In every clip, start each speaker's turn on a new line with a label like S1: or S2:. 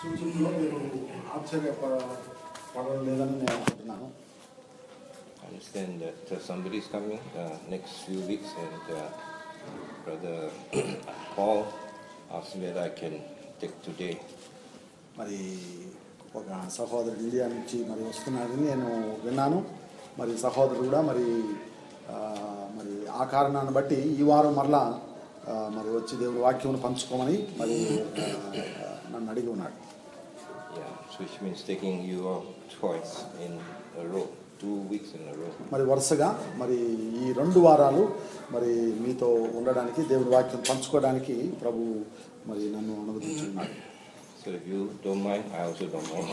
S1: సూచనలో మీరు ఆశ్చర్యపడలేదని నేను అనుకుంటున్నాను.
S2: I understand that somebody is coming next few weeks, and Brother Paul asked me whether I can take today.
S1: మరి ఒక సహోదరుడు India నుంచి మరి వస్తున్నాడని నేను విన్నాను. మరి సహోదరుడు కూడా మరి ఆ కారణాన్ని బట్టి ఈ వారం మరలా మరి వచ్చి దేవుడి వాక్యమును పంచుకోమని మరి నన్ను అడిగి ఉన్నాడు.
S2: Yeah, which means taking you twice in a row, 2 weeks in a row.
S1: మరి వరుసగా మరి ఈ 2 వారాలు మరి మీతో ఉండడానికి దేవుడి వాక్యం పంచుకోవడానికి ప్రభు మరి నన్ను అనుమతించున్నాడు.
S2: So if you don't mind, I also don't mind.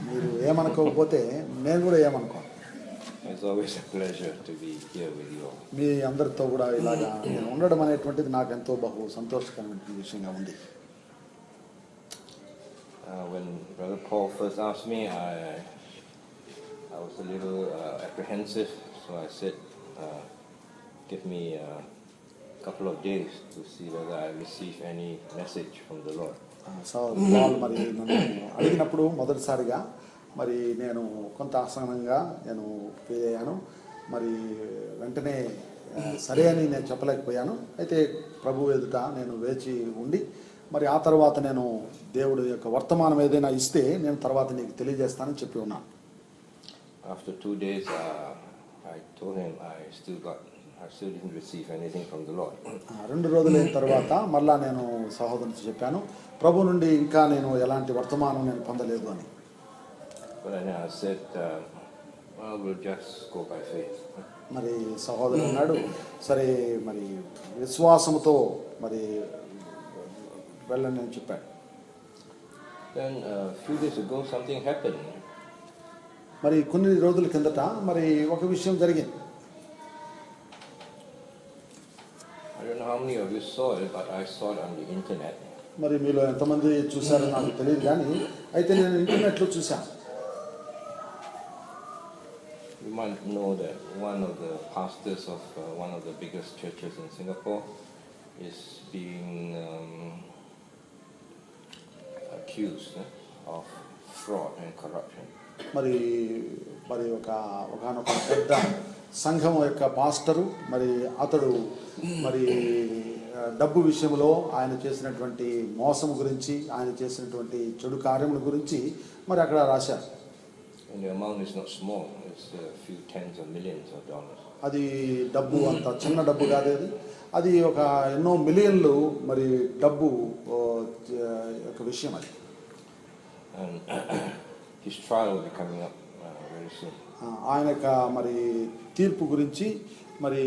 S1: మీరు ఏమనుకోకపోతే నేను కూడా ఏమనుకోను.
S2: It's always a pleasure to be here with you all.
S1: మీ అందరితో కూడా ఇలాగా నేను ఉండడం అనేటువంటిది నాకు ఎంతో బహు సంతోషకరమైన విషయంగా ఉంది.
S2: When Brother Paul first asked me, I was a little apprehensive, so I said, give me a couple of days to see whether I receive any message from the Lord.
S1: Paul మరి నన్ను అడిగినప్పుడు మొదటిసారిగా మరి నేను కొంత ఆసనంగా నేను feel అయ్యాను. మరి వెంటనే సరే అని నేను చెప్పలేకపోయాను. అయితే ప్రభు ఎదుట నేను వేచి ఉండి మరి ఆ తర్వాత నేను దేవుడి యొక్క వర్తమానం ఏదైనా ఇస్తే నేను తర్వాత నీకు తెలియజేస్తానని చెప్పి ఉన్నాను.
S2: After 2 days, I told him I still didn't receive anything from the Lord.
S1: 2 రోజులైన తర్వాత మళ్ళా నేను సహోదరునికి చెప్పాను, ప్రభు నుండి ఇంకా నేను ఎలాంటి వర్తమానం నేను పొందలేదు అని.
S2: But then I said, well, we'll just go by faith.
S1: మరి సహోదరుడు అన్నాడు, సరే మరి విశ్వాసంతో మరి వెళ్ళని నేను చెప్పాను.
S2: Then a few days ago something happened.
S1: మరి కొన్ని రోజుల కిందట మరి ఒక విషయం జరిగింది.
S2: I don't know how many of you saw it, but I saw it on the internet.
S1: మరి మీలో ఎంతమంది చూశారో నాకు తెలియదు, కానీ అయితే నేను ఇంటర్నెట్లో చూశాను.
S2: You might know that one of the pastors of one of the biggest churches in Singapore is being accused of fraud and corruption.
S1: మరి ఒకనొక పెద్ద సంఘం యొక్క పాస్టరు మరి అతడు మరి డబ్బు విషయంలో ఆయన చేసినటువంటి మోసం గురించి, ఆయన చేసినటువంటి చెడు కార్యముల గురించి మరి అక్కడ రాశారు.
S2: And the amount is not small, it's a few tens of millions of dollars.
S1: అది డబ్బు అంత చిన్న డబ్బు కాదు, అది ఒక ఎన్నో మిలియన్లు మరి డబ్బు యొక్క విషయం అది.
S2: And his trial will be coming up very soon.
S1: ఆయన యొక్క మరి తీర్పు గురించి మరి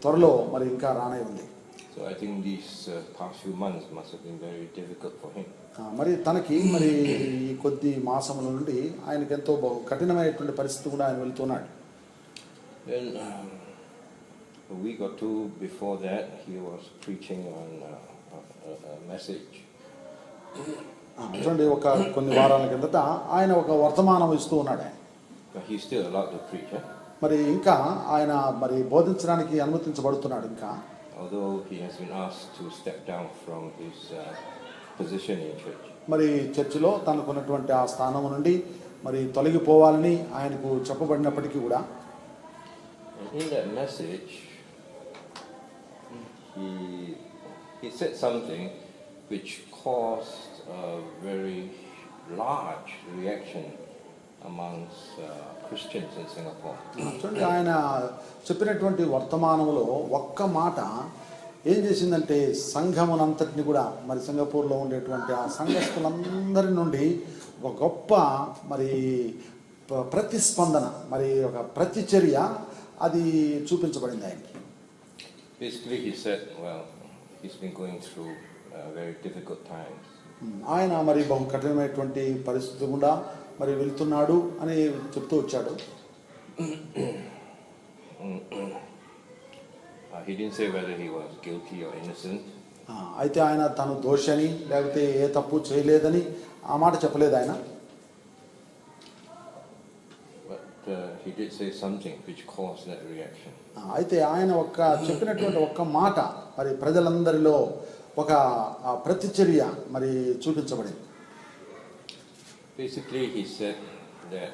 S1: త్వరలో మరి ఇంకా రానే ఉంది.
S2: So I think these past few months must have been very difficult for him.
S1: మరి తనకి మరి ఈ కొద్ది మాసముల నుండి ఆయనకి ఎంతో కఠినమైనటువంటి పరిస్థితి కూడా ఆయన వెళ్తున్నాడు.
S2: Then a week or 2 before that he was preaching on a message.
S1: చూడండి, ఒక కొన్ని వారాల కిందట ఆయన ఒక వర్తమానం ఇస్తూ ఉన్నాడు. ఆయన
S2: He's still allowed to preach.
S1: మరి ఇంకా ఆయన మరి బోధించడానికి అనుమతించబడుతున్నాడు ఇంకా.
S2: Although he has been asked to step down from his position in church.
S1: మరి చర్చిలో తనకున్నటువంటి ఆ స్థానం నుండి మరి తొలగిపోవాలని ఆయనకు చెప్పబడినప్పటికీ కూడా
S2: In that message he said something which caused a very large reaction amongst Christians in Singapore.
S1: చూడండి, ఆయన చెప్పినటువంటి వర్తమానంలో ఒక్క మాట ఏం చేసిందంటే సంఘమునంతటిని కూడా మరి సింగపూర్లో ఉండేటువంటి ఆ సంఘస్థులందరి నుండి ఒక గొప్ప మరి ప్రతిస్పందన, మరి ఒక ప్రతిచర్య అది చూపించబడింది ఆయనకి.
S2: Basically he said, well, he's been going through very difficult times.
S1: ఆయన మరి బహు కఠినమైనటువంటి పరిస్థితి గుండా మరి వెళ్తున్నాడు అని చెప్తూ వచ్చాడు.
S2: He didn't say whether he was guilty or innocent.
S1: అయితే ఆయన తను దోషని లేకపోతే ఏ తప్పు చేయలేదని ఆ మాట చెప్పలేదు ఆయన.
S2: But he did say something which caused that reaction.
S1: అయితే ఆయన చెప్పినటువంటి ఒక్క మాట మరి ప్రజలందరిలో ఒక ప్రతిచర్య మరి చూపించబడింది.
S2: Basically, he said that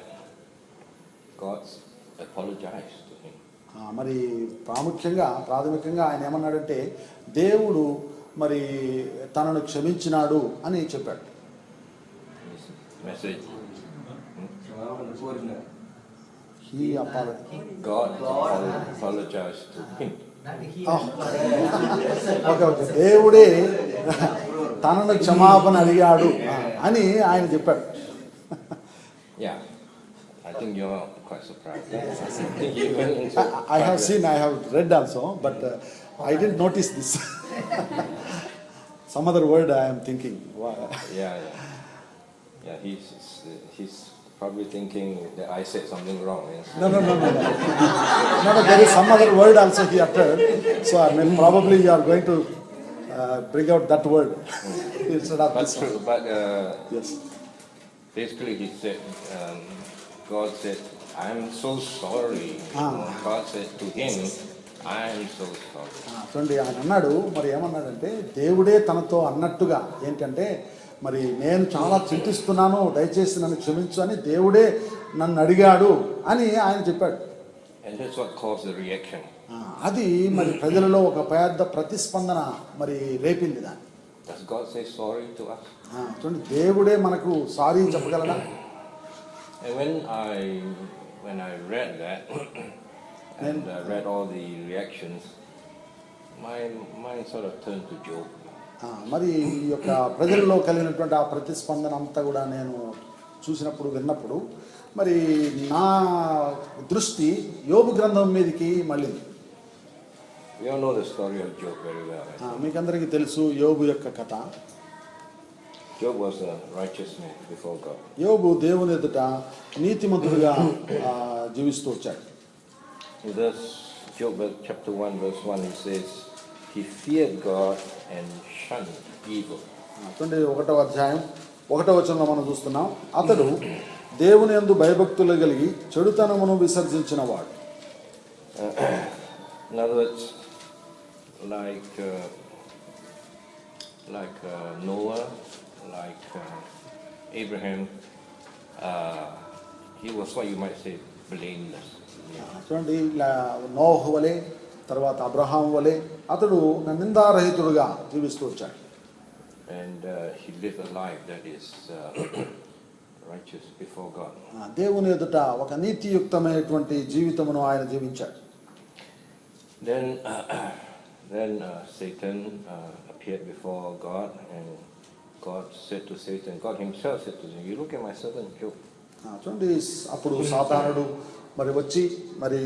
S2: God apologized to him.
S1: మరి ప్రాథమికంగా ఆయన ఏమన్నాడంటే దేవుడు మరి తనను క్షమించినాడు అని చెప్పాడు.
S2: His message.
S1: He apologized.
S2: God apologized to him.
S1: Okay దేవుడే తనను క్షమాపణ అడిగాడు అని ఆయన చెప్పాడు.
S2: Yeah, I think you're quite surprised. I think you went into
S1: I have read also, but I didn't notice this. Some other word I am thinking.
S2: Yeah. He's probably thinking that I said something wrong. Yes?
S1: No. No, there is some other word also he uttered. So I mean, probably you are going to bring out that word instead of
S2: That's
S1: this one.
S2: true, but
S1: Yes.
S2: basically he said, God said, I'm so sorry. God said to him, I'm so sorry.
S1: చూడండి ఆయన అన్నాడు, మరి ఏమన్నాడంటే దేవుడే తనతో అన్నట్టుగా ఏంటంటే మరి నేను చాలా చింతిస్తున్నాను, దయచేసి నన్ను క్షమించు అని దేవుడే నన్ను అడిగాడు అని ఆయన చెప్పాడు.
S2: And that's what caused the reaction.
S1: అది మరి ప్రజలలో ఒక పెద్ద ప్రతిస్పందన మరి రేపింది దాన్ని.
S2: Does God say sorry to us?
S1: చూడండి దేవుడే మనకు sorry చెప్పగలడా?
S2: And when I read that and read all the reactions, my mind sort of turned to Job.
S1: మరి ఈ యొక్క ప్రజల్లో కలిగినటువంటి ఆ ప్రతిస్పందన అంతా కూడా నేను చూసినప్పుడు విన్నప్పుడు మరి నా దృష్టి యోబు గ్రంథం మీదకి మళ్ళింది.
S2: We all know the story of Job very well. Right?
S1: మీకందరికీ తెలుసు యోబు యొక్క కథ.
S2: Job was a righteous man before God.
S1: యోబు దేవుని ఎదుట నీతిమంతుడిగా జీవిస్తూ వచ్చాడు.
S2: In Job chapter 1 verse 1 he says, he feared God and shunned evil.
S1: 1వ అధ్యాయం 1వ వచనంలో మనం చూస్తున్నాం, అతడు దేవుని యందు భయభక్తులు కలిగి చెడుతనమును విసర్జించినవాడు.
S2: In other words, like Noah, like Abraham, he was what you might say blameless.
S1: చూడండి, నోహు వలె తర్వాత అబ్రహాం వలె అతడు నిందారహితుడుగా జీవిస్తూ వచ్చాడు.
S2: And he lived a life that is righteous before God.
S1: దేవుని ఎదుట ఒక నీతియుక్తమైనటువంటి జీవితమును ఆయన జీవించాడు.
S2: Then Satan appeared before God, and God said to Satan, God himself said to him, you look at my servant Job.
S1: చూడండి, అప్పుడు సాతానుడు మరి వచ్చి మరి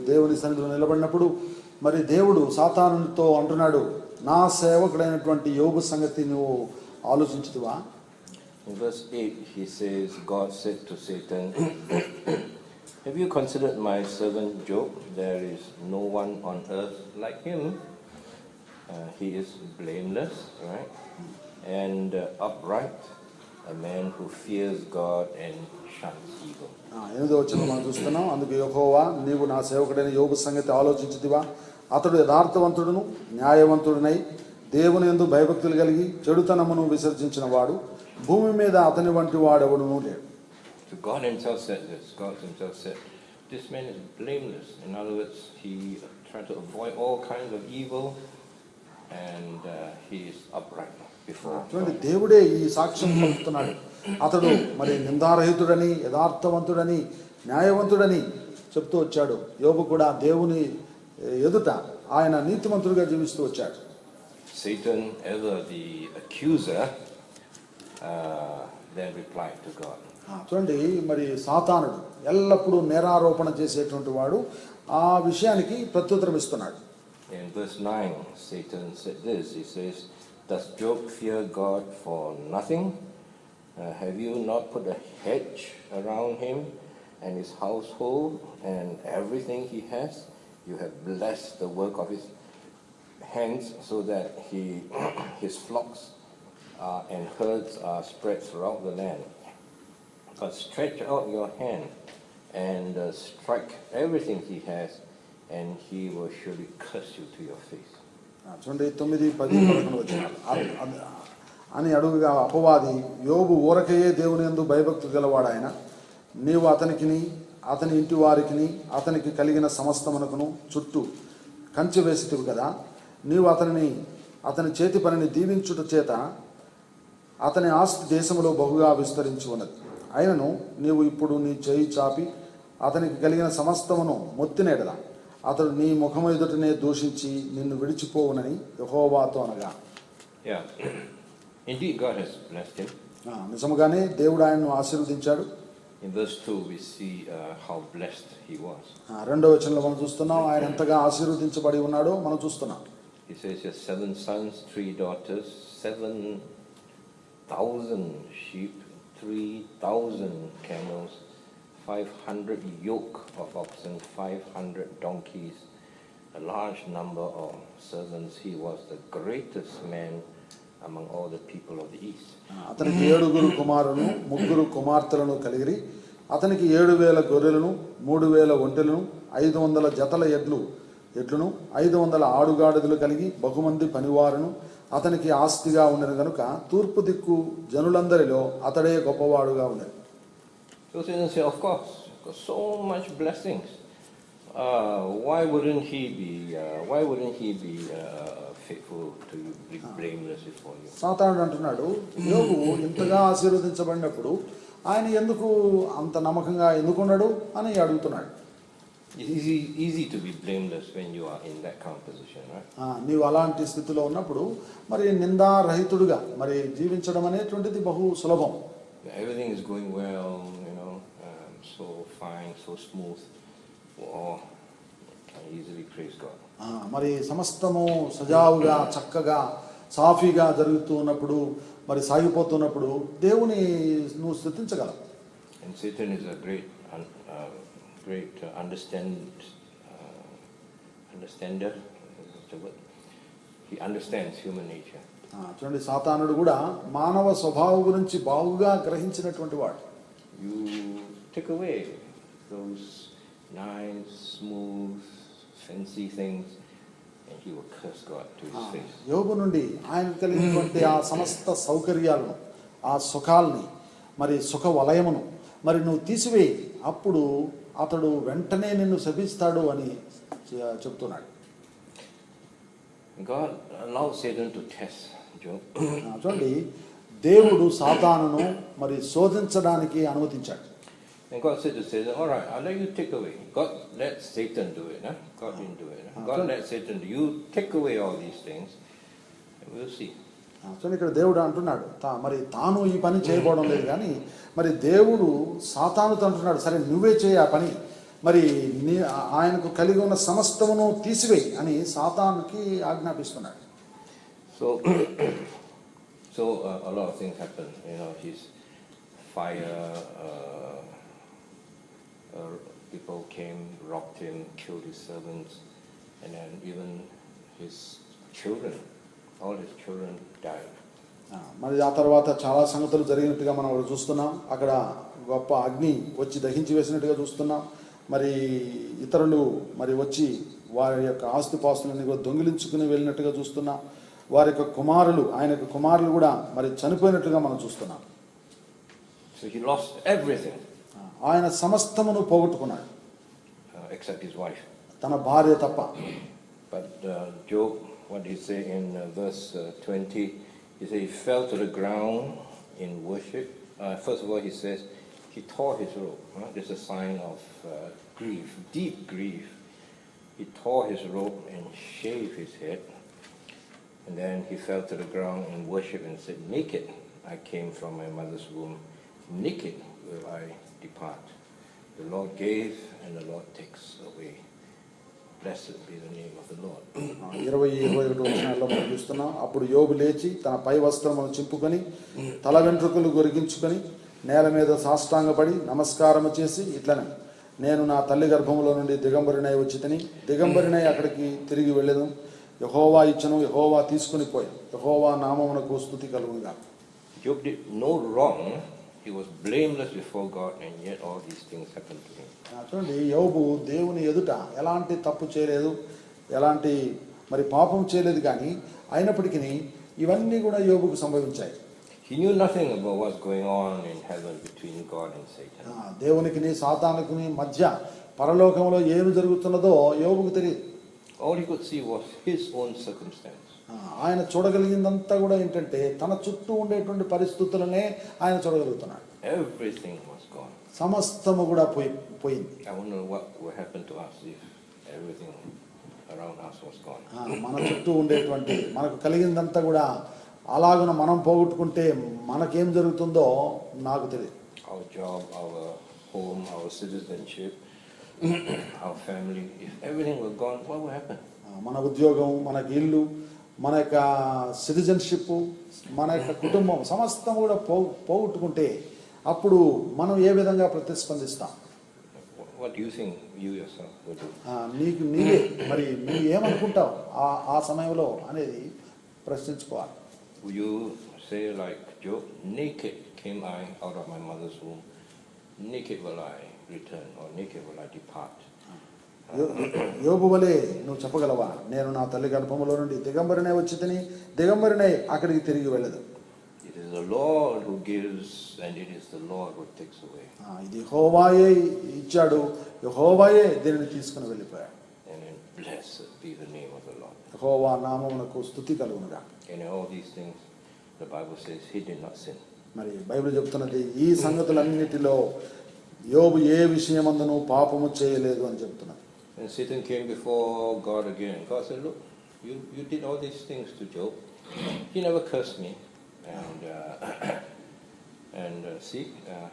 S1: దేవుని సన్నిధిలో నిలబడినప్పుడు మరి దేవుడు సాతానుతో అంటున్నాడు, నా సేవకుడైనటువంటి యోబు సంగతి నువ్వు ఆలోచించుదువా?
S2: In verse 8 he says, God said to Satan, have you considered my servant Job? There is no one on earth like him. He is blameless, right? And upright, a man who fears God and shuns evil.
S1: 8వ వచనం మనం చూస్తున్నాం, అందుకు యెహోవా, నీవు నా సేవకుడైన యోబు సంగతి ఆలోచించుదివా? అతడు యథార్థవంతుడును న్యాయవంతుడునై దేవుని యందు భయభక్తులు కలిగి చెడుతనమును విసర్జించిన వాడు, భూమి మీద అతని వంటి వాడెవడునూ లేడు.
S2: So God himself said this. God himself said, this man is blameless. In other words, he tried to avoid all kinds of evil, and he is upright before
S1: చూడండి,
S2: God.
S1: దేవుడే ఈ సాక్ష్యం పలుకుతున్నాడు. అతడు మరి నిందారహితుడని, యథార్థవంతుడని, న్యాయవంతుడని చెప్తూ వచ్చాడు. యోబు కూడా దేవుని ఎదుట ఆయన నీతిమంతుడిగా జీవిస్తూ వచ్చాడు.
S2: Satan, ever the accuser, then replied to God.
S1: చూడండి, మరి సాతానుడు ఎల్లప్పుడూ నేరారోపణ చేసేటువంటి వాడు ఆ విషయానికి ప్రత్యుత్తరం ఇస్తున్నాడు.
S2: In verse 9, Satan said this. He says, does Job fear God for nothing? Have you not put a hedge around him and his household and everything he has? You have blessed the work of his hands so that his flocks and herds are spread throughout the land. But stretch out your hand and strike everything he has, and he will surely curse you to your face.
S1: చూడండి, 9, 10, 11 వచనాలు. అని అడుగుగా అపవాది, యోబు ఊరకయే దేవుని యందు భయభక్తులు గలవాడాయన, నీవు అతనికిని అతని ఇంటి వారికిని అతనికి కలిగిన సమస్తమునకును చుట్టూ కంచె వేసితివి కదా, నీవు అతని చేతి పనిని దీవించుట చేత అతని ఆస్తి దేశంలో బహుగా విస్తరించి ఉన్నది. అయినను నీవు ఇప్పుడు నీ చేయి చాపి అతనికి కలిగిన సమస్తమును మొత్తినేడలా అతడు నీ ముఖము ఎదుటనే దూషించి నిన్ను విడిచిపోవునని యెహోవాతో అనగా.
S2: Yeah. Indeed, God has blessed him.
S1: నిజముగానే దేవుడు ఆయన్ను ఆశీర్వదించాడు.
S2: In verse 2, we see how blessed he was.
S1: రెండో వచనంలో మనం చూస్తున్నాం ఆయన ఎంతగా ఆశీర్వదించబడి ఉన్నాడో మనం చూస్తున్నాం.
S2: He says he has 7 sons, 3 daughters, 7,000 sheep, 3,000 camels, 500 yoke of oxen, 500 donkeys, a large number of servants. He was the greatest man among all the people of the east.
S1: అతనికి 7 కుమారులను 3 కుమార్తెలను కలిగిరి. అతనికి 7,000 గొర్రెలను 3,000 ఒంటెలను 500 జతల ఎడ్లను 500 ఆడుగాడిదలు కలిగి బహుమంది పనివారును అతనికి ఆస్తిగా ఉండను గనుక తూర్పు దిక్కు జనులందరిలో అతడే గొప్పవాడుగా ఉన్నాడు.
S2: So Satan said, of course, got so much blessings. Why wouldn't he be faithful to you, be blameless before you?
S1: సాతానుడు అంటున్నాడు, యోబు ఇంతగా ఆశీర్వదించబడినప్పుడు ఆయన ఎందుకు అంత నమ్మకంగా ఎందుకున్నాడు అని అడుగుతున్నాడు.
S2: It's easy to be blameless when you are in that kind of position, right?
S1: నీవు అలాంటి స్థితిలో ఉన్నప్పుడు మరి నిందారహితుడుగా మరి జీవించడం అనేటువంటిది బహు సులభం.
S2: Everything is going well, so fine, so smooth. Oh, can easily praise God.
S1: మరి సమస్తము సజావుగా చక్కగా సాఫీగా జరుగుతూ ఉన్నప్పుడు మరి సాగిపోతున్నప్పుడు దేవుని నువ్వు స్తుతించగలవు.
S2: And Satan is a great understander. He understands human nature.
S1: చూడండి, సాతానుడు కూడా మానవ స్వభావం గురించి బాగుగా గ్రహించినటువంటి వాడు.
S2: You take away those nice, smooth, fancy things, and he will curse God to his face.
S1: యోబు నుండి ఆయనకు కలిగినటువంటి ఆ సమస్త సౌకర్యాలను, ఆ సుఖాలని, మరి సుఖ వలయమును మరి నువ్వు తీసివేయి, అప్పుడు అతడు వెంటనే నిన్ను శపిస్తాడు అని చెప్తున్నాడు.
S2: God allowed Satan to test Job.
S1: చూడండి, దేవుడు సాతానును మరి శోధించడానికి అనుమతించాడు.
S2: And God said to Satan, all right, I'll let you take away. God let Satan do it. God didn't do it. God let Satan do it. You take away all these things, and we'll see.
S1: చూడండి, ఇక్కడ దేవుడు అంటున్నాడు, మరి తాను ఈ పని చేయబోవడం లేదు కానీ మరి దేవుడు సాతానుతో అంటున్నాడు, సరే నువ్వే చేయి ఆ పని, మరి ఆయనకు కలిగి ఉన్న సమస్తమును తీసివేయి అని సాతానుకి ఆజ్ఞాపిస్తున్నాడు.
S2: So a lot of things happen. His fire, people came, robbed him, killed his servants, and then even his children, all his children died.
S1: మరి ఆ తర్వాత చాలా సంగతులు జరిగినట్టుగా మనం చూస్తున్నాం. అక్కడ గొప్ప అగ్ని వచ్చి దహించి వేసినట్టుగా చూస్తున్నాం. మరి ఇతరులు మరి వచ్చి వారి యొక్క ఆస్తిపాస్తులని దొంగిలించుకుని వెళ్ళినట్టుగా చూస్తున్నాం. వారి యొక్క కుమారులు, ఆయన యొక్క కుమారులు కూడా మరి చనిపోయినట్టుగా మనం చూస్తున్నాం.
S2: So he lost everything.
S1: ఆయన సమస్తమును పోగొట్టుకున్నాడు,
S2: except his wife.
S1: తన భార్య తప్ప.
S2: But Job, what he say in verse 20, he said he fell to the ground in worship. First of all, he says he tore his robe. There's a sign of grief, deep grief. He tore his robe and shaved his head. And then he fell to the ground in worship and said, naked I came from my mother's womb, naked will I depart. The Lord gave and the Lord takes away. Blessed be the name of the Lord.
S1: 20-21 వచనాల్లో మనం చూస్తున్నాం. అప్పుడు యోబు లేచి తన పై వస్త్రమును చింపుకొని తల వెంట్రుకలు గొరిగించుకొని నేల మీద సాష్టాంగపడి నమస్కారము చేసి ఇట్లనే, నేను నా తల్లి గర్భములో నుండి దిగంబరినై వచ్చితిని, దిగంబరినై అక్కడికి తిరిగి వెళ్ళెను. యెహోవా ఇచ్చను, యెహోవా తీసుకుని పోయాను, యెహోవా నామమునకు స్తుతి కలుగునుగాక.
S2: Job did no wrong. He was blameless before God, and yet all these things happened to him.
S1: చూడండి, యోబు దేవుని ఎదుట ఎలాంటి తప్పు చేయలేదు, ఎలాంటి మరి పాపం చేయలేదు, కానీ అయినప్పటికీ ఇవన్నీ కూడా యోబుకు సంభవించాయి.
S2: He knew nothing about what's going on in heaven between God and Satan.
S1: దేవునికిని సాతానుకుని మధ్య పరలోకంలో ఏమి జరుగుతున్నదో యోబుకు తెలియదు.
S2: All he could see was his own circumstance.
S1: ఆయన చూడగలిగిందంతా కూడా ఏంటంటే తన చుట్టూ ఉండేటువంటి పరిస్థితులనే ఆయన చూడగలుగుతున్నాడు.
S2: Everything was gone.
S1: సమస్తము కూడా పోయింది.
S2: I wonder what would happen to us if everything around us was gone.
S1: మన చుట్టూ ఉండేటువంటి మనకు కలిగిందంతా కూడా అలాగున మనం పోగొట్టుకుంటే మనకేం జరుగుతుందో నాకు తెలియదు.
S2: Our job, our home, our citizenship, our family, if everything were gone, what would happen?
S1: మన ఉద్యోగం, మనకి ఇల్లు, మన యొక్క సిటిజన్షిప్, మన యొక్క కుటుంబం సమస్తం కూడా పోగొట్టుకుంటే అప్పుడు మనం ఏ విధంగా ప్రతిస్పందిస్తాం?
S2: What do you think you yourself would do?
S1: నీవే మరి నువ్వు ఏమనుకుంటావు ఆ సమయంలో అనేది ప్రశ్నించుకోవాలి.
S2: Will you say like Job, naked came I out of my mother's womb, naked will I return, or naked will I depart?
S1: యోబు వలె నువ్వు చెప్పగలవా, నేను నా తల్లి గర్భములో నుండి దిగంబరినే వచ్చి తిని దిగంబరినే అక్కడికి తిరిగి వెళ్ళదు.
S2: It is the Lord who gives and it is the Lord who takes away.
S1: ఇది యెహోవాయే ఇచ్చాడు, యెహోవాయే దీనిని తీసుకుని వెళ్ళిపోయాడు.
S2: And then blessed be the name of the Lord.
S1: యెహోవా నామమునకు స్తుతి కలుగునుగా.
S2: And in all these things, the Bible says he did not sin.
S1: మరి బైబిల్ చెప్తున్నది ఈ సంగతులన్నిటిలో యోబు ఏ విషయమందును పాపము చేయలేదు అని చెప్తున్నది.
S2: And Satan came before God again. God said, look, you did all these things to Job. He never cursed me. And see,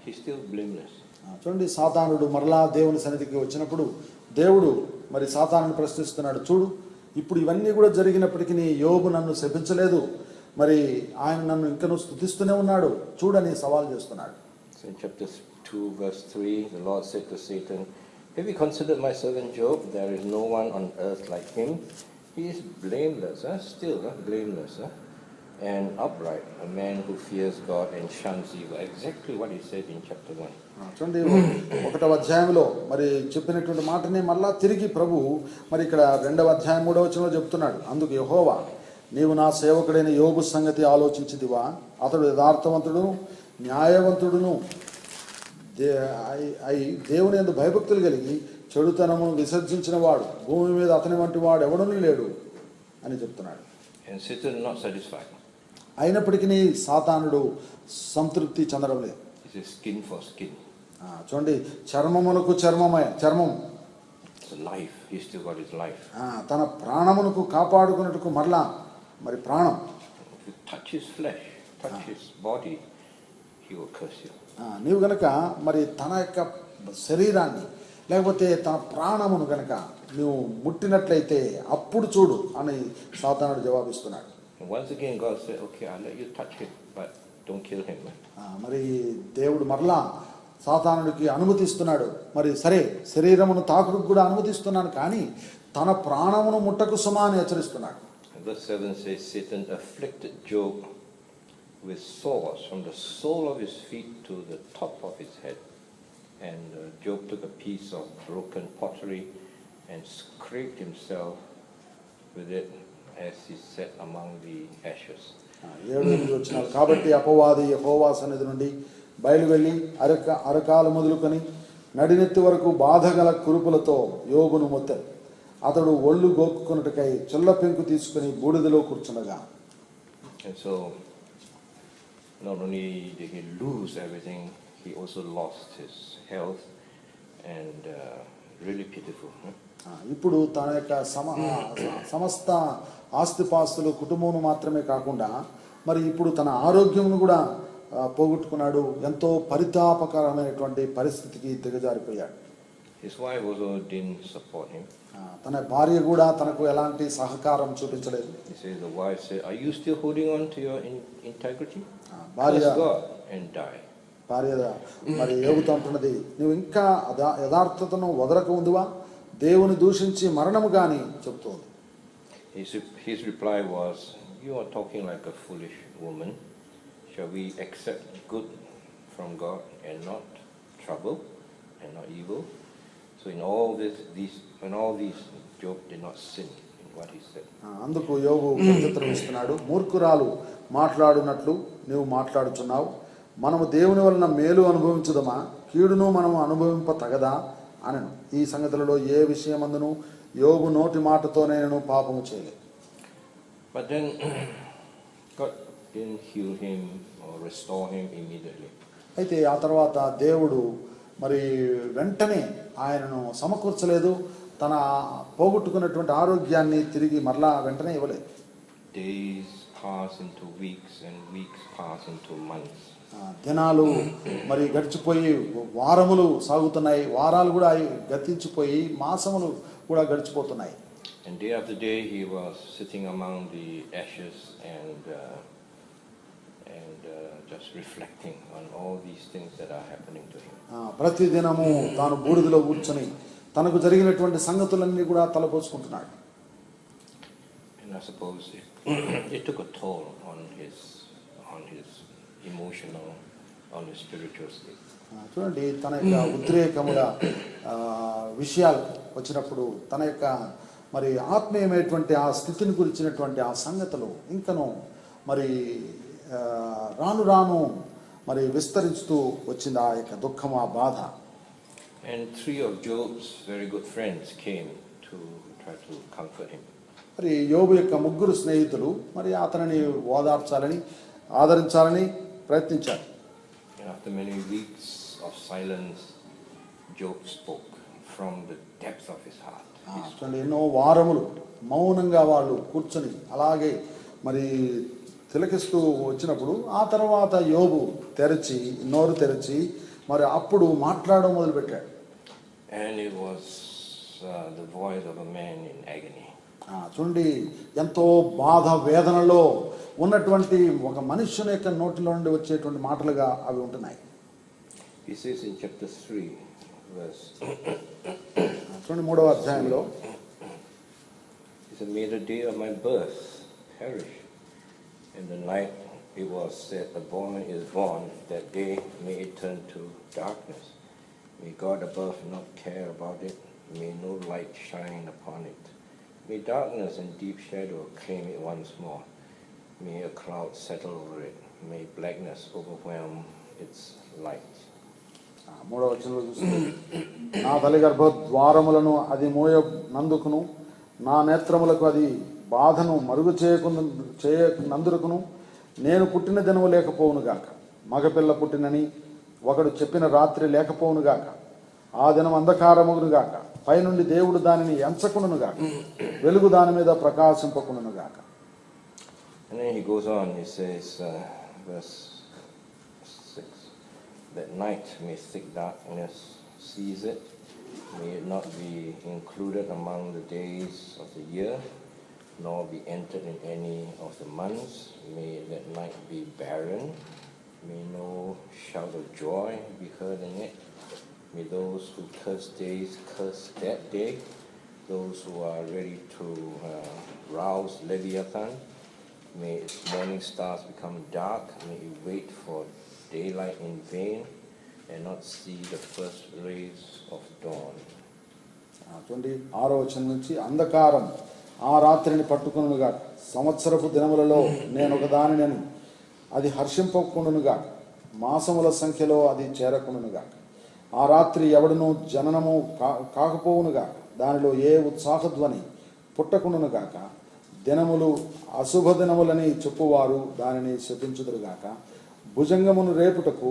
S2: he's still blameless.
S1: చూడండి, సాతానుడు మరలా దేవుని సన్నిధికి వచ్చినప్పుడు దేవుడు మరి సాతానుని ప్రశ్నిస్తున్నాడు, చూడు ఇప్పుడు ఇవన్నీ కూడా జరిగినప్పటికీ యోబు నన్ను శపించలేదు, మరి ఆయన నన్ను ఇంకనూ స్తుతిస్తూనే ఉన్నాడు చూడని సవాల్ చేస్తున్నాడు.
S2: So in chapter 2 verse 3, the Lord said to Satan, have you considered my servant Job? There is no one on earth like him. He is blameless, still blameless, and upright, a man who fears God and shuns evil. Exactly what he said in chapter 1.
S1: చూడండి, 1వ అధ్యాయంలో మరి చెప్పినటువంటి మాటనే మళ్ళా తిరిగి ప్రభు మరి ఇక్కడ 2వ అధ్యాయం 3వ వచనంలో చెప్తున్నాడు. అందుకు యెహోవా, నీవు నా సేవకుడైన యోబు సంగతి ఆలోచించిదివా? అతడు యథార్థవంతుడు న్యాయవంతుడును దేవుని యందు భయభక్తులు కలిగి చెడుతనము విసర్జించిన వాడు భూమి మీద అతని వంటి వాడు ఎవడూ లేడు అని చెప్తున్నాడు.
S2: And Satan not satisfied.
S1: అయినప్పటికీ సాతానుడు సంతృప్తి చెందడం లేదు.
S2: He says skin for skin.
S1: చూడండి, చర్మమునకు చర్మం.
S2: It's life. He still got his life.
S1: తన ప్రాణమునకు కాపాడుకున్నట్టుకు మరలా మరి ప్రాణం.
S2: If you touch his flesh, touch his body, he will curse you.
S1: నీవు గనక మరి తన యొక్క శరీరాన్ని లేకపోతే తన ప్రాణమును గనక నువ్వు ముట్టినట్లయితే అప్పుడు చూడు అని సాతానుడు జవాబిస్తున్నాడు.
S2: And once again God said, okay, I'll let you touch him, but don't kill him.
S1: మరి దేవుడు మరలా సాతానుడికి అనుమతిస్తున్నాడు, మరి సరే శరీరమును తాకుడుకు కూడా అనుమతిస్తున్నాను కానీ తన ప్రాణమును ముట్టకు సుమా అని హెచ్చరిస్తున్నాడు.
S2: Verse 7 says, Satan afflicted Job with sores from the sole of his feet to the top of his head. And Job took a piece of broken pottery and scraped himself with it as he sat among the ashes.
S1: 7 వచనాలు. కాబట్టి అపవాది యెహోవా సన్నిధి నుండి బయలువెళ్ళి అరకాలు మొదలుకొని నడినెత్తి వరకు బాధగల కురుపులతో యోబును మొత్తాడు. అతడు ఒళ్ళు గోక్కుకొనుటకై చెల్ల పెంకు తీసుకుని బూడిదలో కూర్చుండగా.
S2: And so not only did he lose everything, he also lost his health, and really pitiful.
S1: ఇప్పుడు తన యొక్క సమస్త ఆస్తిపాస్తులు కుటుంబం మాత్రమే కాకుండా మరి ఇప్పుడు తన ఆరోగ్యమును కూడా పోగొట్టుకున్నాడు. ఎంతో పరితాపకరమైనటువంటి పరిస్థితికి దిగజారిపోయాడు.
S2: His wife also didn't support him.
S1: తన భార్య కూడా తనకు ఎలాంటి సహకారం చూపించలేదు.
S2: He says, the wife said, are you still holding on to your integrity?
S1: భార్య
S2: Curse God and die.
S1: భార్య మరి ఏగుతూ ఉంటున్నది, నువ్వు ఇంకా యథార్థతను వదలకు ఉందివా, దేవుని దూషించి మరణము గాని చెప్తోంది.
S2: His reply was, you are talking like a foolish woman. Shall we accept good from God and not trouble and not evil? So in all these, Job did not sin in what he said.
S1: అందుకు యోబు ప్రత్యుత్తరం ఇస్తున్నాడు. మూర్ఖురాలు మాట్లాడునట్లు నీవు మాట్లాడుచున్నావు. మనము దేవుని వలన మేలు అనుభవించుదమా, కీడును మనము అనుభవింప తగదా అనను. ఈ సంగతులలో ఏ విషయమందును యోబు నోటి మాటతో నేను పాపము చేయలేదు.
S2: But then God didn't heal him or restore him immediately.
S1: అయితే ఆ తర్వాత దేవుడు మరి వెంటనే ఆయనను సమకూర్చలేదు. తన పోగొట్టుకున్నటువంటి ఆరోగ్యాన్ని తిరిగి మరలా వెంటనే ఇవ్వలేదు.
S2: Days pass into weeks and weeks pass into months.
S1: దినాలు మరి గడిచిపోయి వారములు సాగుతున్నాయి, వారాలు కూడా గతించిపోయి మాసములు కూడా గడిచిపోతున్నాయి.
S2: And day after day he was sitting among the ashes and just reflecting on all these things that are happening to him.
S1: ప్రతి దినము తాను బూడిదలో కూర్చొని తనకు జరిగినటువంటి సంగతులన్నీ కూడా తలపోసుకుంటున్నాడు.
S2: And I suppose it took a toll on his emotional, on his spiritual state.
S1: చూడండి, తన యొక్క ఉద్రేకముల విషయాలు వచ్చినప్పుడు తన యొక్క మరి ఆత్మీయమైనటువంటి ఆ స్థితిని గురించినటువంటి ఆ సంగతులు ఇంకను మరి రాను రాను మరి విస్తరిస్తూ వచ్చింది ఆ యొక్క దుఃఖం, ఆ బాధ.
S2: And 3 of Job's very good friends came to try to comfort him.
S1: మరి యోబు యొక్క 3 స్నేహితులు మరి అతనిని ఓదార్చాలని ఆదరించాలని ప్రయత్నించారు.
S2: And after many weeks of silence, Job spoke from the depths of his heart.
S1: చూడండి, ఎన్నో వారములు మౌనంగా వాళ్ళు కూర్చొని అలాగే మరి తిలకిస్తూ వచ్చినప్పుడు ఆ తర్వాత యోబు నోరు తెరిచి మరి అప్పుడు మాట్లాడడం మొదలుపెట్టాడు.
S2: And it was the voice of a man in agony.
S1: చూడండి, ఎంతో బాధ వేదనలో ఉన్నటువంటి ఒక మనుష్యుని యొక్క నోటిలో నుండి వచ్చేటువంటి మాటలుగా అవి ఉంటున్నాయి.
S2: He says in chapter 3 verse
S1: చూడండి 3వ అధ్యాయంలో,
S2: he said, "May the day of my birth perish, and the night it was said the born is born, that day may it turn to darkness. May God above not care about it, may no light shine upon it. May darkness and deep shadow claim it once more. May a cloud settle over it. May blackness overwhelm its light."
S1: 3వ వచనంలో చూస్తే, నా తల్లి గర్భ ద్వారములను అది మోయనందుకును, నా నేత్రములకు అది బాధను మరుగు చేయనందుకును, నేను పుట్టిన దినము లేకపోవునుగాక, మగపిల్ల పుట్టినని ఒకడు చెప్పిన రాత్రి లేకపోవునుగాక, ఆ దినం అంధకారమునుగాక, పైనుండి దేవుడు దానిని ఎంచకుండునుగాక, వెలుగు దాని మీద ప్రకాశింపకుండునుగాక.
S2: And then he goes on, he says, verse 6, that night may thick darkness seize it, may it not be included among the days of the year, nor be entered in any of the months. May that night be barren, may no shout of joy be heard in it. May those who curse days curse that day, those who are ready to rouse Leviathan. May its morning stars become dark, may it wait for daylight in vain, and not see the first rays of dawn.
S1: చూడండి 6వ వచనం నుంచి, అంధకారం ఆ రాత్రిని పట్టుకొనుగాక, సంవత్సరపు దినములలో నేను ఒక దానిని అది హర్షింపకుండునుగాక, మాసముల సంఖ్యలో అది చేరకుండునుగాక, ఆ రాత్రి ఎవడును జననము కాకపోవునుగాక, దానిలో ఏ ఉత్సాహధ్వని పుట్టకుండునుగాక, దినములు అశుభ దినములని చెప్పువారు దానిని శపించుదురుగాక, భుజంగమును రేపుటకు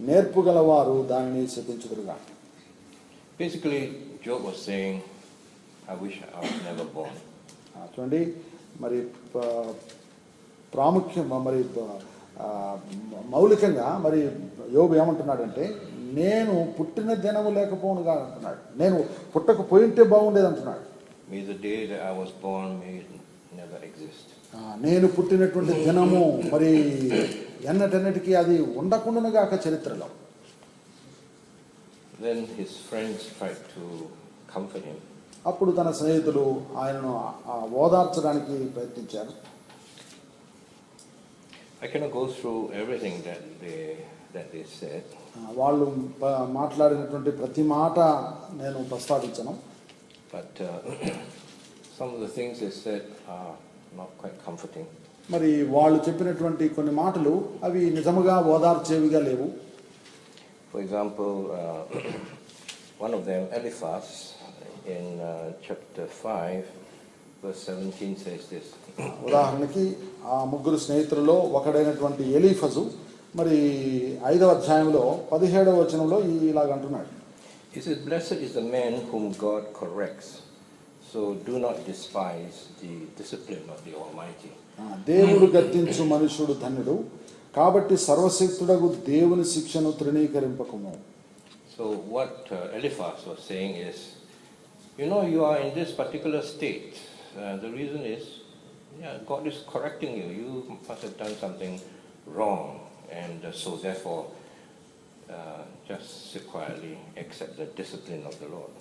S1: నేర్పుగలవారు దానిని శపించుదురుగాక.
S2: Basically, Job was saying, I wish I was never born.
S1: చూడండి, మరి ప్రాముఖ్యం మరి మౌలికంగా మరి యోబు ఏమంటున్నాడంటే, నేను పుట్టిన దినము లేకపోనుగా అంటున్నాడు, నేను పుట్టకపోయింటే బాగుండేది అంటున్నాడు.
S2: May the day that I was born may it never exist.
S1: నేను పుట్టినటువంటి దినము మరి ఎన్నటన్నిటికీ అది ఉండకుండానుగాక చరిత్రలో.
S2: Then his friends tried to comfort him.
S1: అప్పుడు తన స్నేహితులు ఆయనను ఓదార్చడానికి ప్రయత్నించారు.
S2: I cannot go through everything that they said.
S1: వాళ్ళు మాట్లాడినటువంటి ప్రతి మాట నేను ప్రస్తావించను.
S2: But some of the things they said are not quite comforting.
S1: మరి వాళ్ళు చెప్పినటువంటి కొన్ని మాటలు అవి నిజముగా ఓదార్చేవిగా లేవు.
S2: For example, one of them, Eliphaz, in chapter 5, verse 17 says this.
S1: ఉదాహరణకి ఆ ముగ్గురు స్నేహితులలో ఒకడైనటువంటి ఎలీఫజు మరి 5వ అధ్యాయంలో 17వ వచనంలో ఇలాగ అంటున్నాడు.
S2: He says, "Blessed is the man whom God corrects, so do not despise the discipline of the Almighty."
S1: దేవుడు గద్దించు మనుషుడు ధన్యుడు, కాబట్టి సర్వశక్తుడగు దేవుని శిక్షను తృణీకరింపకము.
S2: So what Eliphaz was saying is, you are in this particular state. The reason is, God is correcting you. You must have done something wrong, and so therefore, just sit quietly, accept the discipline of the Lord.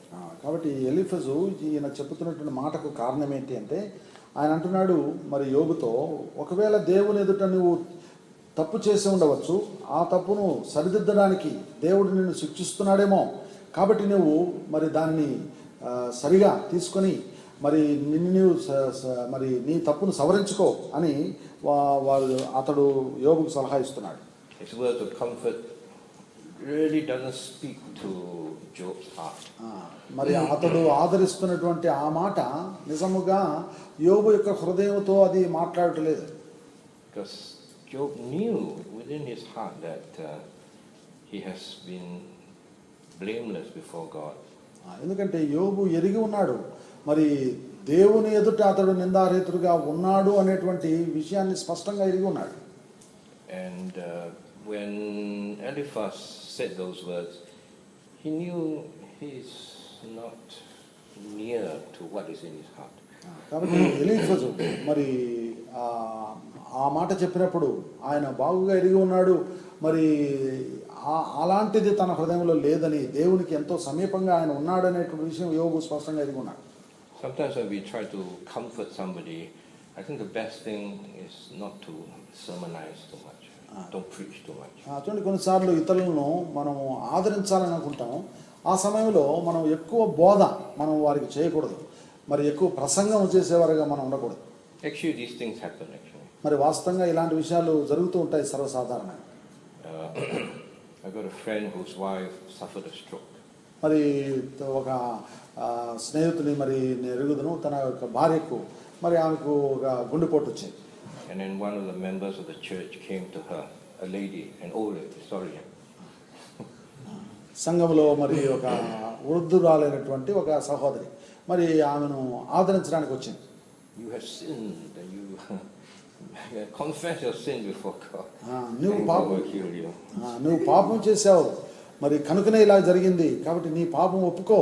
S1: కాబట్టి Eliphaz ఈయన చెబుతున్నటువంటి మాటకు కారణం ఏంటి అంటే, ఆయన అంటున్నాడు మరి యోబుతో, ఒకవేళ దేవుని ఎదుట నువ్వు తప్పు చేసి ఉండవచ్చు, ఆ తప్పును సరిదిద్దడానికి దేవుడు నిన్ను శిక్షిస్తున్నాడేమో, కాబట్టి నువ్వు మరి దానిని సరిగా తీసుకొని మరి నిన్ను మరి నీ తప్పును సవరించుకో అని అతడు యోబుకు సలహా ఇస్తున్నాడు.
S2: His words of comfort really doesn't speak to Job's heart.
S1: మరి అతడు ఆదరిస్తున్నటువంటి ఆ మాట నిజముగా యోబు యొక్క హృదయంతో అది మాట్లాడట్లేదు.
S2: Because Job knew within his heart that he has been blameless before God.
S1: ఎందుకంటే యోబు ఎరిగి ఉన్నాడు, మరి దేవుని ఎదుట అతడు నిందారహితుడిగా ఉన్నాడు అనేటువంటి విషయాన్ని స్పష్టంగా ఎరిగి ఉన్నాడు.
S2: And when Eliphaz said those words, he knew he's not near to what is in his heart.
S1: కాబట్టి ఎలీఫజు మరి ఆ మాట చెప్పినప్పుడు ఆయన బాగుగా ఎరిగి ఉన్నాడు, మరి అలాంటిది తన హృదయంలో లేదని, దేవునికి ఎంతో సమీపంగా ఆయన ఉన్నాడనేటువంటి విషయం యోబు స్పష్టంగా ఎరిగి ఉన్నాడు.
S2: Sometimes when we try to comfort somebody, I think the best thing is not to sermonize too much. Don't preach too much.
S1: చూడండి, కొన్నిసార్లు ఇతరులను మనం ఆదరించాలని అనుకుంటాం, ఆ సమయంలో మనం ఎక్కువ బోధ మనం వారికి చేయకూడదు, మరి ఎక్కువ ప్రసంగం చేసేవారుగా మనం ఉండకూడదు.
S2: Actually, these things happen actually.
S1: మరి వాస్తవంగా ఇలాంటి విషయాలు జరుగుతూ ఉంటాయి సర్వసాధారణంగా.
S2: I got a friend whose wife suffered a stroke.
S1: మరి ఒక స్నేహితుని మరి ఎరుగుదును, తన యొక్క భార్యకు మరి ఆమెకు ఒక గుండెపోటు వచ్చింది.
S2: And then one of the members of the church came to her, a lady, an old lady, sorry.
S1: సంఘంలో మరి ఒక వృద్ధురాలైనటువంటి ఒక సహోదరి మరి ఆమెను ఆదరించడానికి వచ్చింది.
S2: You have sinned, and you confess your sin before God.
S1: నువ్వు పాపం చేశావు, మరి కనుకనే ఇలా జరిగింది, కాబట్టి నీ పాపం ఒప్పుకో,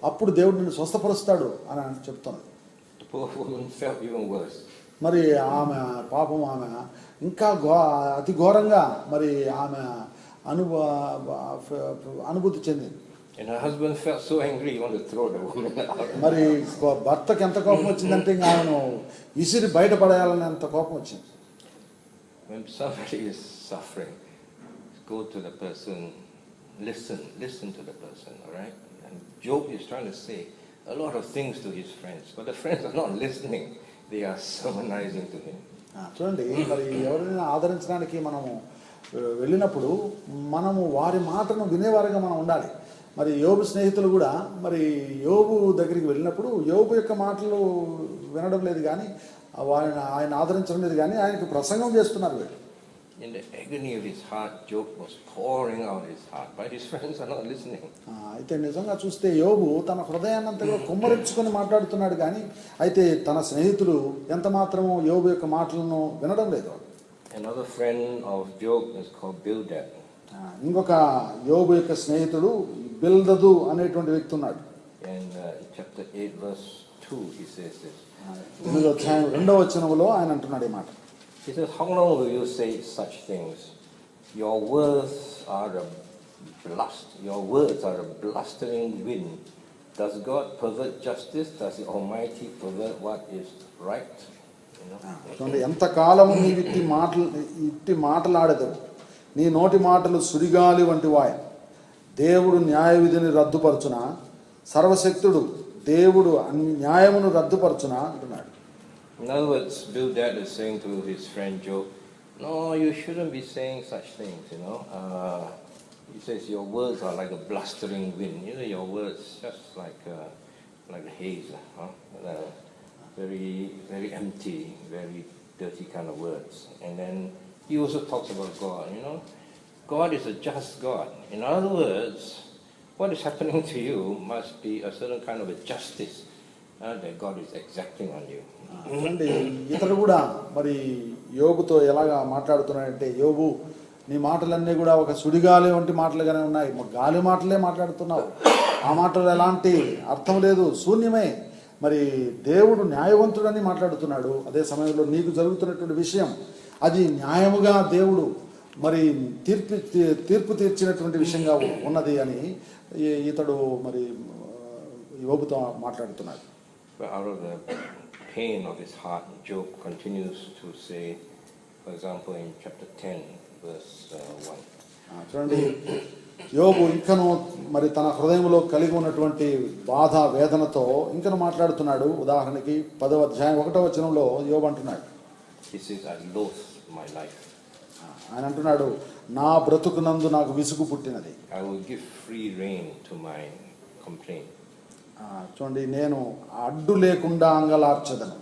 S1: అప్పుడు దేవుడు నిన్ను స్వస్థపరుస్తాడు అని చెప్తున్నది.
S2: The poor woman felt even worse.
S1: మరి ఆమె పాపం ఆమె ఇంకా అతి ఘోరంగా మరి ఆమె అనుభూతి చెందింది.
S2: And her husband felt so angry he wanted to throw the woman out.
S1: మరి భర్తకి ఎంత కోపం వచ్చిందంటే ఇంకా ఆమెను విసిరి బయటపడేయాలని అంత కోపం వచ్చింది.
S2: When somebody is suffering, go to the person, listen to the person, all right? And Job is trying to say a lot of things to his friends, but the friends are not listening. They are sermonizing to him.
S1: చూడండి, మరి ఎవరైనా ఆదరించడానికి మనము వెళ్ళినప్పుడు మనము వారి మాటను వినేవారుగా మనం ఉండాలి. మరి యోబు స్నేహితులు కూడా మరి యోబు దగ్గరికి వెళ్ళినప్పుడు యోబు యొక్క మాటలు వినడం లేదు, కానీ ఆయన ఆదరించడం లేదు, కానీ ఆయనకు ప్రసంగం చేస్తున్నారు వీళ్ళు.
S2: In the agony of his heart, Job was pouring out his heart, but his friends are not listening.
S1: అయితే నిజంగా చూస్తే యోబు తన హృదయాన్నంతగా కుమ్మరించుకొని మాట్లాడుతున్నాడు, కానీ అయితే తన స్నేహితులు ఎంత మాత్రము యోబు యొక్క మాటలను వినడం లేదు.
S2: Another friend of Job is called Bildad.
S1: ఇంకొక యోబు యొక్క స్నేహితుడు బిల్దదు అనేటువంటి వ్యక్తి ఉన్నాడు.
S2: In chapter 8 verse 2 he says this.
S1: 8వ అధ్యాయం 2వ వచనంలో ఆయన అంటున్నాడు ఈ మాట.
S2: He says, "How long will you say such things? Your words are a blustering wind. Does God pervert justice? Does the Almighty pervert what is right?"
S1: చూడండి, ఎంతకాలము నీ ఇట్టి మాటలాడదు, నీ నోటి మాటలు సుడిగాలి వంటి వాయ. దేవుడు న్యాయ విధిని రద్దుపరచున, సర్వశక్తుడు దేవుడు న్యాయమును రద్దుపరచునా అంటున్నాడు.
S2: In other words, Bildad is saying to his friend Job, no, you shouldn't be saying such things, you know. He says your words are like a blustering wind. You know, your words just like a haze, huh? Very, very empty, very dirty kind of words. And then he also talks about God, you know. God is a just God. In other words, what is happening to you must be a certain kind of a justice that God is exacting on you.
S1: చూడండి, ఇతడు కూడా మరి యోబుతో ఎలాగా మాట్లాడుతున్నాడంటే, యోబు నీ మాటలన్నీ కూడా ఒక సుడిగాలి వంటి మాటలుగానే ఉన్నాయి, గాలి మాటలే మాట్లాడుతున్నావు, ఆ మాటలు ఎలాంటి అర్థం లేదు, శూన్యమే. మరి దేవుడు న్యాయవంతుడని మాట్లాడుతున్నాడు. అదే సమయంలో నీకు జరుగుతున్నటువంటి విషయం అది న్యాయముగా దేవుడు మరి తీర్పు తీర్చినటువంటి విషయంగా ఉన్నది అని ఇతడు మరి యోబుతో మాట్లాడుతున్నాడు.
S2: Out of the pain of his heart, Job continues to say, for example, in chapter 10, verse 1.
S1: చూడండి, యోబు ఇంకను మరి తన హృదయంలో కలిగి ఉన్నటువంటి బాధ వేదనతో ఇంకను మాట్లాడుతున్నాడు. ఉదాహరణకి 10వ అధ్యాయం 1వ వచనంలో యోబు అంటున్నాడు,
S2: He says, I loathe my life.
S1: ఆయన అంటున్నాడు, నా బ్రతుకునందు నాకు విసుగు పుట్టినది.
S2: I will give free rein to my complaint.
S1: చూడండి, నేను అడ్డు లేకుండా అంగలార్చదను.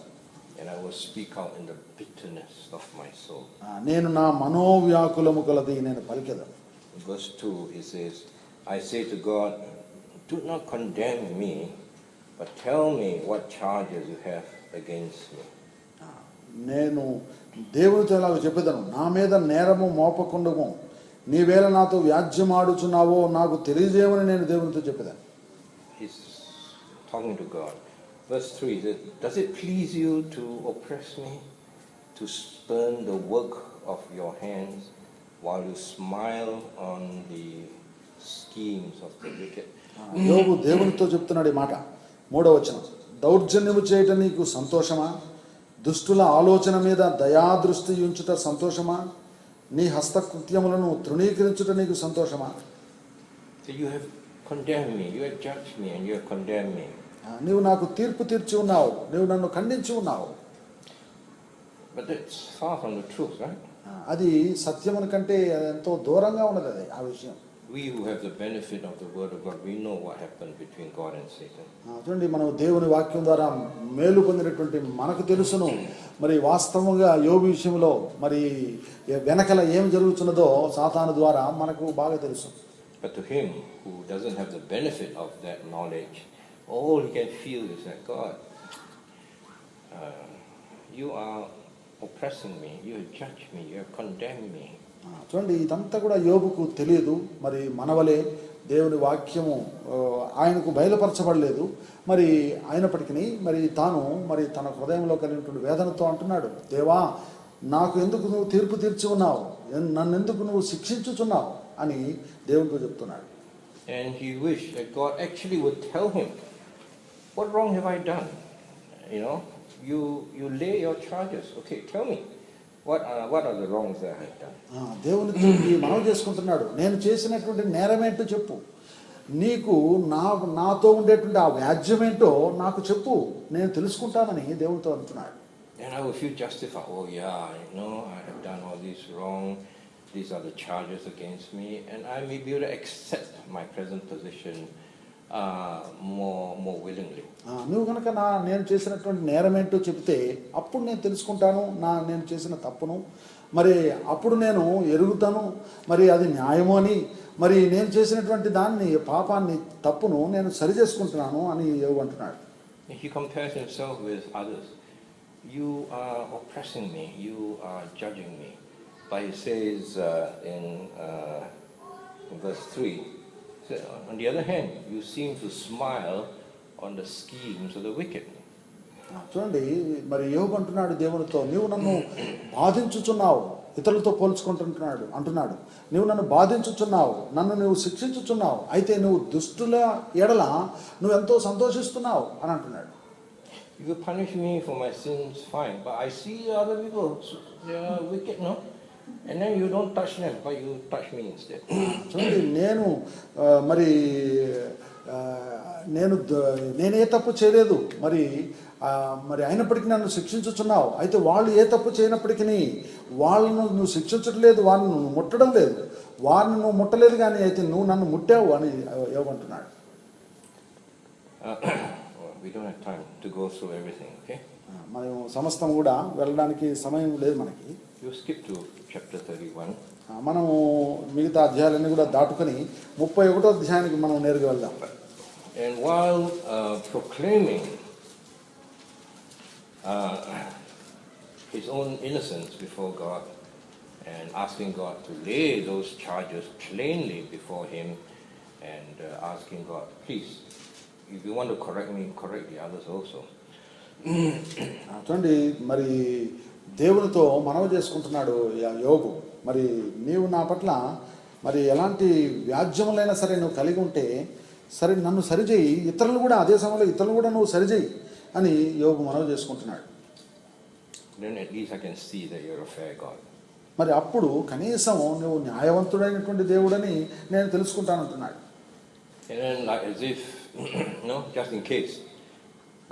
S2: And I will speak out in the bitterness of my soul.
S1: నేను నా మనోవ్యాకులము కలది నేను పలికెదను.
S2: In verse 2, he says, I say to God, do not condemn me, but tell me what charges you have against me.
S1: నేను దేవునితో ఇలాగ చెప్పేదను, నా మీద నేరము మోపకుండము, నీవేళ నాతో వ్యాజ్యమాడుచున్నావో నాకు తెలియజేయమని నేను దేవునితో చెప్పేదాను.
S2: He's talking to God. Verse 3 says, does it please you to oppress me, to spurn the work of your hands, while you smile on the schemes of the wicked?
S1: యోబు దేవునితో చెప్తున్నాడు ఈ మాట. 3వ వచనం, దౌర్జన్యము చేయటం నీకు సంతోషమా, దుష్టుల ఆలోచన మీద దయాదృష్టి ఉంచుట సంతోషమా, నీ హస్తకృత్యములను తృణీకరించుట నీకు సంతోషమా.
S2: So you have condemned me, you have judged me, and you have condemned me.
S1: నీవు నాకు తీర్పు తీర్చి ఉన్నావు, నీవు నన్ను ఖండించి ఉన్నావు.
S2: But that's far from the truth, right?
S1: అది సత్యమున కంటే ఎంతో దూరంగా ఉన్నది అది ఆ విషయం.
S2: We who have the benefit of the word of God, we know what happened between God and Satan.
S1: చూడండి, మనం దేవుని వాక్యం ద్వారా మేలు పొందినటువంటి మనకు తెలుసును. మరి వాస్తవంగా యోబు విషయంలో మరి వెనకల ఏం జరుగుతున్నదో సాతాను ద్వారా మనకు బాగా తెలుసు.
S2: But to him who doesn't have the benefit of that knowledge, all he can feel is that God, you are oppressing me, you have judged me, you have condemned me.
S1: చూడండి, ఇదంతా కూడా యోబుకు తెలియదు. మరి మనవలే దేవుని వాక్యము ఆయనకు బయలుపరచబడలేదు. మరి అయినప్పటికీ మరి తాను మరి తన హృదయంలో కలిగినటువంటి వేదనతో అంటున్నాడు, దేవా నాకు ఎందుకు నువ్వు తీర్పు తీర్చి ఉన్నావు, నన్ను ఎందుకు నువ్వు శిక్షించుచున్నావు అని దేవునితో చెప్తున్నాడు.
S2: And he wished that God actually would tell him, what wrong have I done? You know, you lay your charges. Okay, tell me. What are the wrongs that I have done?
S1: దేవునితో మనవి చేసుకుంటున్నాడు, నేను చేసినటువంటి నేరమేంటో చెప్పు, నీకు నాతో ఉండేటువంటి ఆ వ్యాజ్యమేంటో నాకు చెప్పు, నేను తెలుసుకుంటానని దేవునితో అంటున్నాడు.
S2: And I will feel justified. Oh yeah, I have done all this wrong. These are the charges against me, and I may be able to accept my present position more willingly.
S1: నువ్వు కనుక నేను చేసినటువంటి నేరమేంటో చెప్తే అప్పుడు నేను తెలుసుకుంటాను నేను చేసిన తప్పును, మరి అప్పుడు నేను ఎరుగుతాను, మరి అది న్యాయము అని, మరి నేను చేసినటువంటి దాన్ని పాపాన్ని తప్పును నేను సరి చేసుకుంటున్నాను అని యోబు అంటున్నాడు.
S2: He compares himself with others. You are oppressing me, you are judging me. But he says in verse 3, on the other hand, you seem to smile on the schemes of the wicked.
S1: చూడండి, మరి యోబు అంటున్నాడు దేవునితో, నీవు నన్ను బాధించుచున్నావు, ఇతరులతో అంటున్నాడు, నీవు నన్ను బాధించుచున్నావు, నన్ను నువ్వు శిక్షించుచున్నావు, అయితే నువ్వు దుష్టుల ఎడల నువ్వు ఎంతో సంతోషిస్తున్నావు అని అంటున్నాడు.
S2: You punish me for my sins, fine, but I see other people, they are wicked, no? And then you don't touch them, but you touch me instead.
S1: చూడండి, నేను మరి నేనే తప్పు చేయలేదు, మరి అయినప్పటికీ నన్ను శిక్షించుచున్నావు. అయితే వాళ్ళు ఏ తప్పు చేయనప్పటికీ వాళ్ళను నువ్వు శిక్షించట్లేదు, వారిని నువ్వు ముట్టడం లేదు, వారిని నువ్వు ముట్టలేదు, కానీ అయితే నువ్వు నన్ను ముట్టావు అని యోబంటున్నాడు.
S2: We don't have time to go through everything, okay?
S1: మనం సమస్తం కూడా వెళ్ళడానికి సమయం లేదు మనకి.
S2: You skip to chapter 31.
S1: మనము మిగతా అధ్యాయాలన్నీ కూడా దాటుకొని 31వ అధ్యాయానికి మనం నేరుగా వెళ్దాం.
S2: And while proclaiming his own innocence before God and asking God to lay those charges plainly before him and asking God, please, if you want to correct me, correct the others also.
S1: చూడండి, మరి దేవునితో మనవి చేసుకుంటున్నాడు యోబు. మరి నీవు నా పట్ల మరి ఎలాంటి వ్యాజ్యములైనా సరే నువ్వు కలిగి ఉంటే సరే నన్ను సరిచేయి, ఇతరులు కూడా అదే సమయంలో ఇతరులు కూడా నువ్వు సరిచేయి అని యోబు మనవి చేసుకుంటున్నాడు.
S2: Then at least I can see that you're a fair God.
S1: మరి అప్పుడు కనీసం నువ్వు న్యాయవంతుడైనటువంటి దేవుడని నేను తెలుసుకుంటానంటున్నాడు.
S2: And then, like as if, no, just in case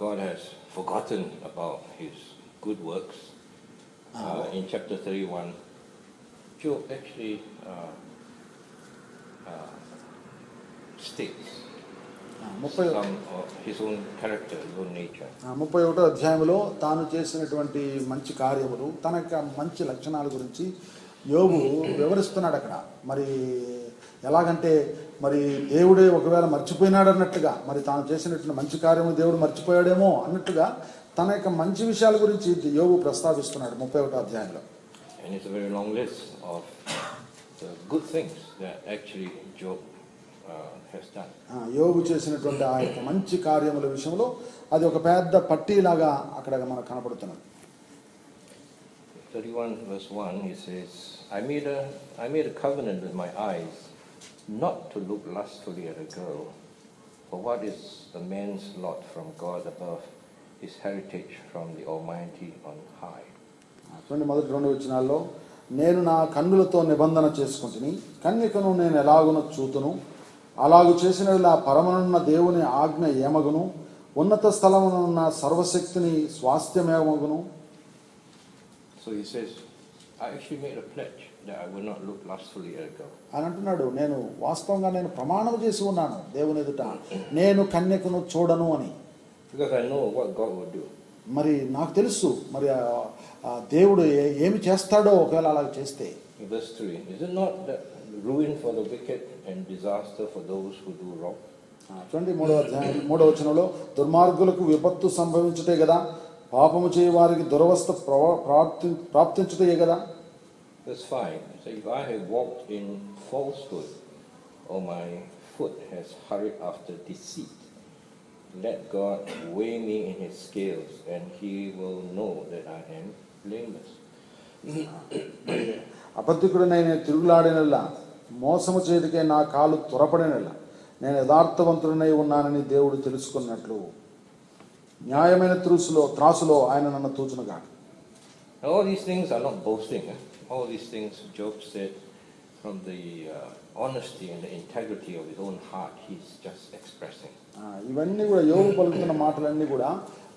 S2: God has forgotten about his good works, in chapter 31, Job actually states some of his own character, his own nature.
S1: 31వ అధ్యాయంలో తాను చేసినటువంటి మంచి కార్యములు, తన యొక్క మంచి లక్షణాల గురించి యోబు వివరిస్తున్నాడు అక్కడ. మరి ఎలాగంటే మరి దేవుడే ఒకవేళ మర్చిపోయినాడు అన్నట్టుగా, మరి తాను చేసినటువంటి మంచి కార్యము దేవుడు మర్చిపోయాడేమో అన్నట్టుగా తన యొక్క మంచి విషయాల గురించి యోబు ప్రస్తావిస్తున్నాడు 31వ అధ్యాయంలో.
S2: And it's a very long list of the good things that actually Job has done.
S1: యోబు చేసినటువంటి ఆ యొక్క మంచి కార్యముల విషయంలో అది ఒక పెద్ద పట్టీలాగా అక్కడ మనకు కనపడుతున్నది.
S2: 31 verse 1, he says, I made a covenant with my eyes not to look lustfully at a girl, for what is a man's lot from God above, his heritage from the Almighty on high.
S1: చూడండి, మొదటి 2 వచనాల్లో, నేను నా కన్నులతో నిబంధన చేసుకుంటుని కన్యకను నేను ఎలాగునో చూతును, అలాగు చేసినలా పరమనున్న దేవుని ఆజ్ఞ ఏమగును, ఉన్నత స్థలమునున్న సర్వశక్తిని స్వాస్థ్యమేమగును.
S2: So he says, I actually made a pledge that I will not look lustfully at a girl.
S1: అని అంటున్నాడు, నేను వాస్తవంగా నేను ప్రమాణం చేసి ఉన్నాను దేవుని ఎదుట, నేను కన్యకను చూడను అని.
S2: Because I know what God will do.
S1: మరి నాకు తెలుసు మరి దేవుడు ఏమి చేస్తాడో ఒకవేళ అలా చేస్తే.
S2: Verse 3, is it not that ruin for the wicked and disaster for those who do wrong?
S1: చూడండి, 3వ వచనంలో, దుర్మార్గులకు విపత్తు సంభవించుటే కదా, పాపము చేయ వారికి దురవస్థ ప్రాప్తించుటే కదా.
S2: Verse 5, so if I have walked in falsehood, or my foot has hurried after deceit, let God weigh me in his scales, and he will know that I am blameless.
S1: అబద్ధికుడినై నేను తిరుగులాడినల్లా, మోసము చేతికే నా కాలు త్వరపడినల్లా, నేను యథార్థవంతుడినై ఉన్నానని దేవుడు తెలుసుకున్నట్లు న్యాయమైన త్రాసులో ఆయన నన్ను తూచునుగా.
S2: All these things are not boasting. All these things Job said from the honesty and the integrity of his own heart. He's just expressing.
S1: ఇవన్నీ కూడా యోబు పలుకుతున్న మాటలన్నీ కూడా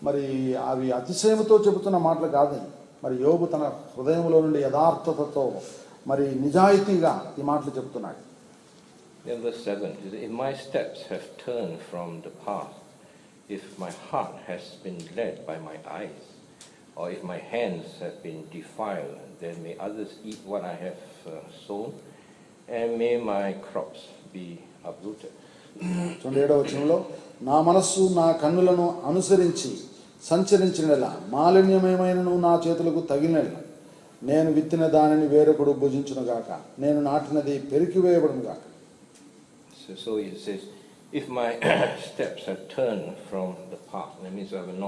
S1: మరి అవి అతిశయముతో చెబుతున్న మాటలు కాదు. మరి యోబు తన హృదయంలో నుండి యథార్థతతో మరి నిజాయితీగా ఈ మాటలు చెబుతున్నాడు.
S2: Then verse 7, if my steps have turned from the path, if my heart has been led by my eyes, or if my hands have been defiled, then may others eat what I have sown, and may my crops be uprooted.
S1: 7వ వచనంలో, నా మనస్సు నా కన్నులను అనుసరించి సంచరించినలా, మాలిన్యమేమైనను నా చేతులకు తగిలినలా, నేను విత్తిన దానిని వేరొకడు భుజించునుగాక, నేను నాటినది పెరికివేయబడునుగాక.
S2: So it says, if my steps have turned from the path, that means I'm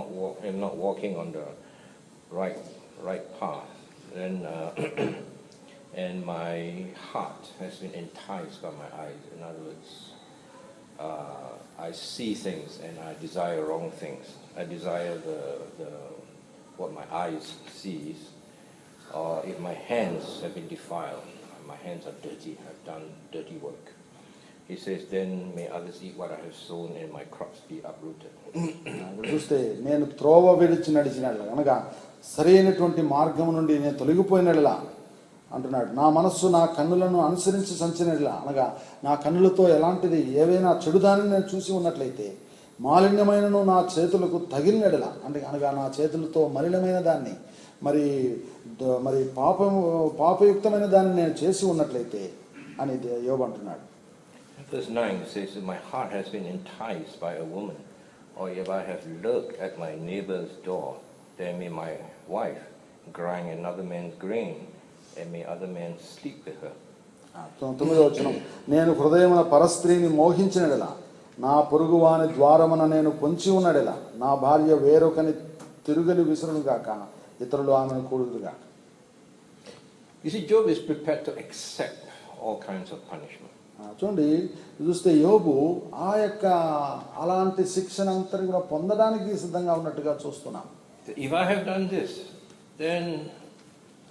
S2: not walking on the right path, then and my heart has been enticed by my eyes. In other words, I see things and I desire wrong things. I desire the what my eyes sees. Or if my hands have been defiled, my hands are dirty, I've done dirty work. He says, then may others eat what I have sown and my crops be uprooted.
S1: ఇక్కడ చూస్తే నేను త్రోవ విడిచి నడిచినట్ల అనగా సరైనటువంటి మార్గం నుండి నేను తొలగిపోయినట్లా అంటున్నాడు. నా మనస్సు నా కన్నులను అనుసరించి సంచినట్లా అనగా నా కన్నులతో ఎలాంటిది ఏవైనా చెడుదాన్ని నేను చూసి ఉన్నట్లయితే మాలిన్యమైనను నా చేతులకు తగిలినడలా అంటే అనగా నా చేతులతో మలినమైన దాన్ని మరి మరి పాపయుక్తమైన దాన్ని నేను చేసి ఉన్నట్లయితే అని యోబు అంటున్నాడు.
S2: Verse 9 says, my heart has been enticed by a woman, or if I have lurked at my neighbor's door, then may my wife grind another man's grain, and may other men sleep with her.
S1: 9వ వచనం, నేను హృదయమున పరస్త్రీని మోహించినడలా, నా పొరుగువాని ద్వారమున నేను పొంచి ఉన్నడలా, నా భార్య వేరొకని తిరుగలి విసురునుగాక, ఇతరులు ఆమెను కూడుదురుగాక.
S2: You see, Job is prepared to accept all kinds of punishment.
S1: చూడండి, చూస్తే యోబు ఆ యొక్క అలాంటి శిక్షణ అంతటి కూడా పొందడానికి సిద్ధంగా ఉన్నట్టుగా చూస్తున్నాం.
S2: If I have done this, then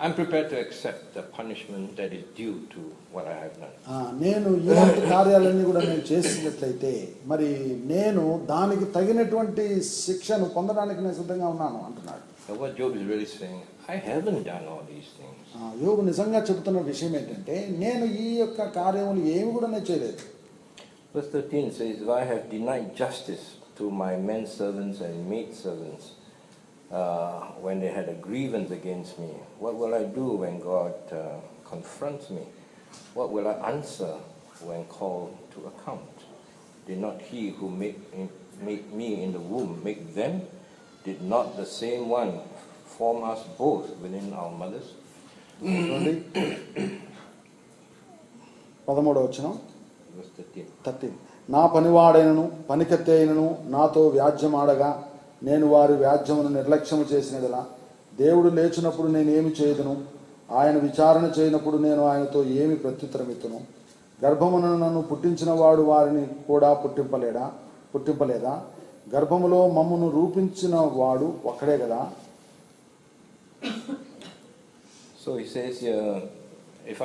S2: I'm prepared to accept the punishment that is due to what I have done.
S1: నేను ఇలాంటి కార్యాలన్నీ కూడా నేను చేసినట్లయితే మరి నేను దానికి తగినటువంటి శిక్షను పొందడానికి నేను సిద్ధంగా ఉన్నాను అంటున్నాడు.
S2: So what Job is really saying, I haven't done all these things.
S1: యోబు నిజంగా చెబుతున్న విషయం ఏంటంటే నేను ఈ యొక్క కార్యములు ఏమి కూడా నేను చేయలేదు.
S2: Verse 13 says, if I have denied justice to my men servants and maid servants when they had a grievance against me, what will I do when God confronts me? What will I answer when called to account? Did not he who made me in the womb make them? Did not the same one form us both within our mothers?
S1: 13వ వచనం,
S2: Verse
S1: 13, నా పనివాడైనను పనికత్తె అయినను నాతో వ్యాజ్యమాడగా నేను వారి వ్యాజ్యమును నిర్లక్ష్యము చేసినదలా, దేవుడు లేచినప్పుడు నేను ఏమి చేయదును, ఆయన విచారణ చేయనప్పుడు నేను ఆయనతో ఏమి ప్రత్యుత్తరమిత్తును, గర్భమున నన్ను పుట్టించిన వాడు వారిని కూడా పుట్టింపలేదా, గర్భములో మమ్మును రూపించిన వాడు ఒక్కడే కదా.
S2: So he says here, if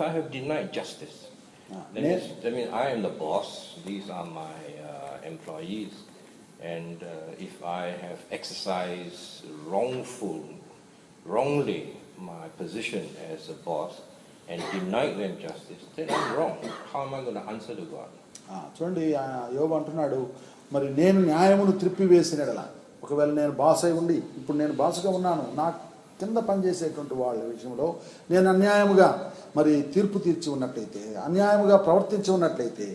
S2: I have denied justice, that means I am the boss, these are my employees, and if I have exercised wrongly my position as a boss and denied them justice, then I'm wrong. How am I going to answer to God?
S1: చూడండి, యోబు అంటున్నాడు, మరి నేను న్యాయమును త్రిప్పివేసినడలా, ఒకవేళ నేను boss అయి ఉండి ఇప్పుడు నేను బాసుగా ఉన్నాను, నా కింద పనిచేసేటువంటి వాళ్ళ విషయంలో నేను అన్యాయముగా మరి తీర్పు తీర్చి ఉన్నట్లయితే, అన్యాయముగా ప్రవర్తించి ఉన్నట్లయితే,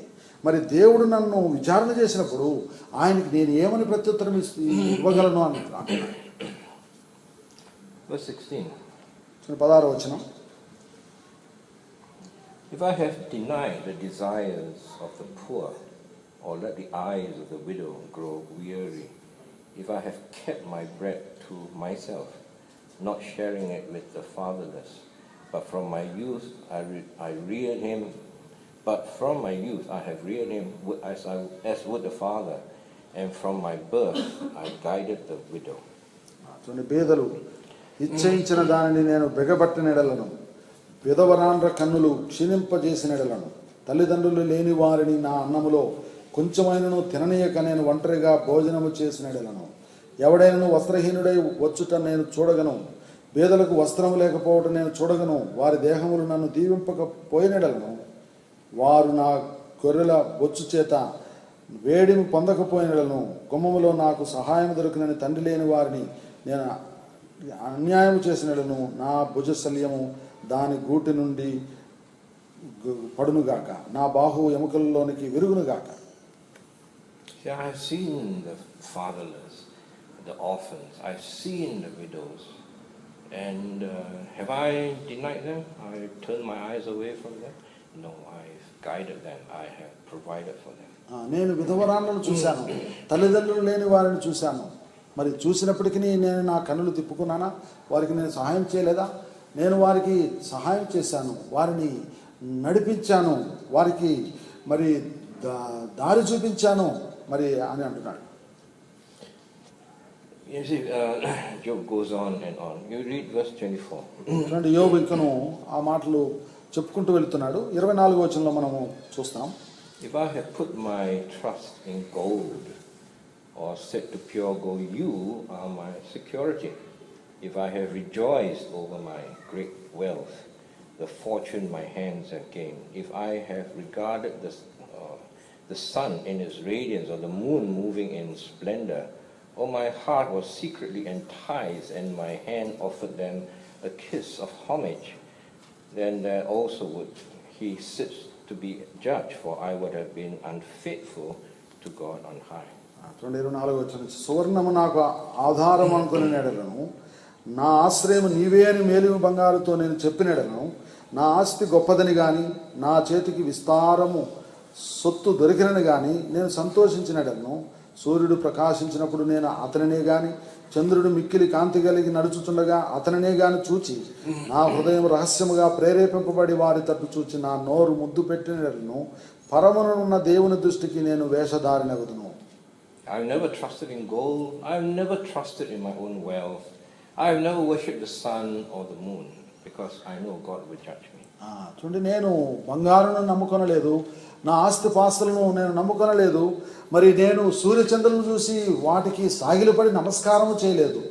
S1: మరి దేవుడు నన్ను విచారణ చేసినప్పుడు ఆయనకి నేను ఏమని ప్రత్యుత్తరం ఇవ్వగలను అంటున్నాడు.
S2: Verse 16.
S1: 16వ వచనం,
S2: if I have denied the desires of the poor, or let the eyes of the widow grow weary, if I have kept my bread to myself, not sharing it with the fatherless, but from my youth I reared him. But from my youth I have reared him as would the father, and from my birth I guided the widow.
S1: చూడండి, పేదలు ఇచ్చయించిన దానిని నేను బెగబట్టినెడలను, విధవరాండ్ర కన్నులు క్షీణింపజేసినెడలను, తల్లిదండ్రులు లేని వారిని నా అన్నములో కొంచెమైనను తిననీయక నేను ఒంటరిగా భోజనము చేసినెడలను, ఎవడైనను వస్త్రహీనుడై వచ్చుట నేను చూడగను, పేదలకు వస్త్రము లేకపోవటం నేను చూడగను, వారి దేహములు నన్ను దీవింపకపోయినడలను, వారు నా గొర్రెల బొచ్చు చేత వేడిమి పొందకపోయినడలను, గుమ్మములో నాకు సహాయం దొరికినని తండ్రి లేని వారిని నేను అన్యాయం చేసినడలను, నా భుజశల్యము దాని గూటి నుండి పడునుగాక, నా బాహు ఎముకల్లోనికి విరుగునుగాక.
S2: See, I have seen the fatherless, the orphans, I've seen the widows, and have I denied them? I turned my eyes away from them? No, I've guided them, I have provided for them.
S1: నేను విధవరాలను చూశాను, తల్లిదండ్రులు లేని వారిని చూశాను, మరి చూసినప్పటికీ నేను నా కన్నులు తిప్పుకున్నానా, వారికి నేను సహాయం చేయలేదా? నేను వారికి సహాయం చేశాను, వారిని నడిపించాను, వారికి మరి దారి చూపించాను మరి అని అంటున్నాడు.
S2: You see, Job goes on and on. You read verse 24.
S1: చూడండి, యోబు ఇంకను ఆ మాటలు చెప్పుకుంటూ వెళ్తున్నాడు. 24వ వచనంలో మనము చూస్తాం.
S2: If I have put my trust in gold, or said to pure gold, you are my security. If I have rejoiced over my great wealth, the fortune my hands have gained. If I have regarded the sun in its radiance, or the moon moving in splendor, or my heart was secretly enticed, and my hand offered them a kiss of homage, then there also would he sit to be judged, for I would have been unfaithful to God on high.
S1: 24వ వచనం. సువర్ణము నాకు ఆధారం అనుకుని నెడలను, నా ఆశ్రయము నీవే అని మేలిమి బంగారుతో నేను చెప్పినడను. నా ఆస్తి గొప్పదని గాని, నా చేతికి విస్తారము సొత్తు దొరికినని గాని నేను సంతోషించినడను. సూర్యుడు ప్రకాశించినప్పుడు నేను అతనినే గాని, చంద్రుడు మిక్కిలి కాంతి కలిగి నడుచుచుండగా అతనినే గాని చూచి, నా హృదయం రహస్యముగా ప్రేరేపింపబడి వారి తట్టు చూచి నా నోరు ముద్దు పెట్టినను, పరమనున్న దేవుని దృష్టికి నేను వేషధారినగుదును.
S2: I've never trusted in gold. I've never trusted in my own wealth. I've never worshipped the sun or the moon, because I know God will judge me.
S1: చూడండి, నేను బంగారును నమ్ముకొనలేదు, నా ఆస్తి పాస్తులను నేను నమ్ముకొనలేదు, మరి నేను సూర్యచంద్రులను చూసి వాటికి సాగిలపడి నమస్కారము చేయలేదు.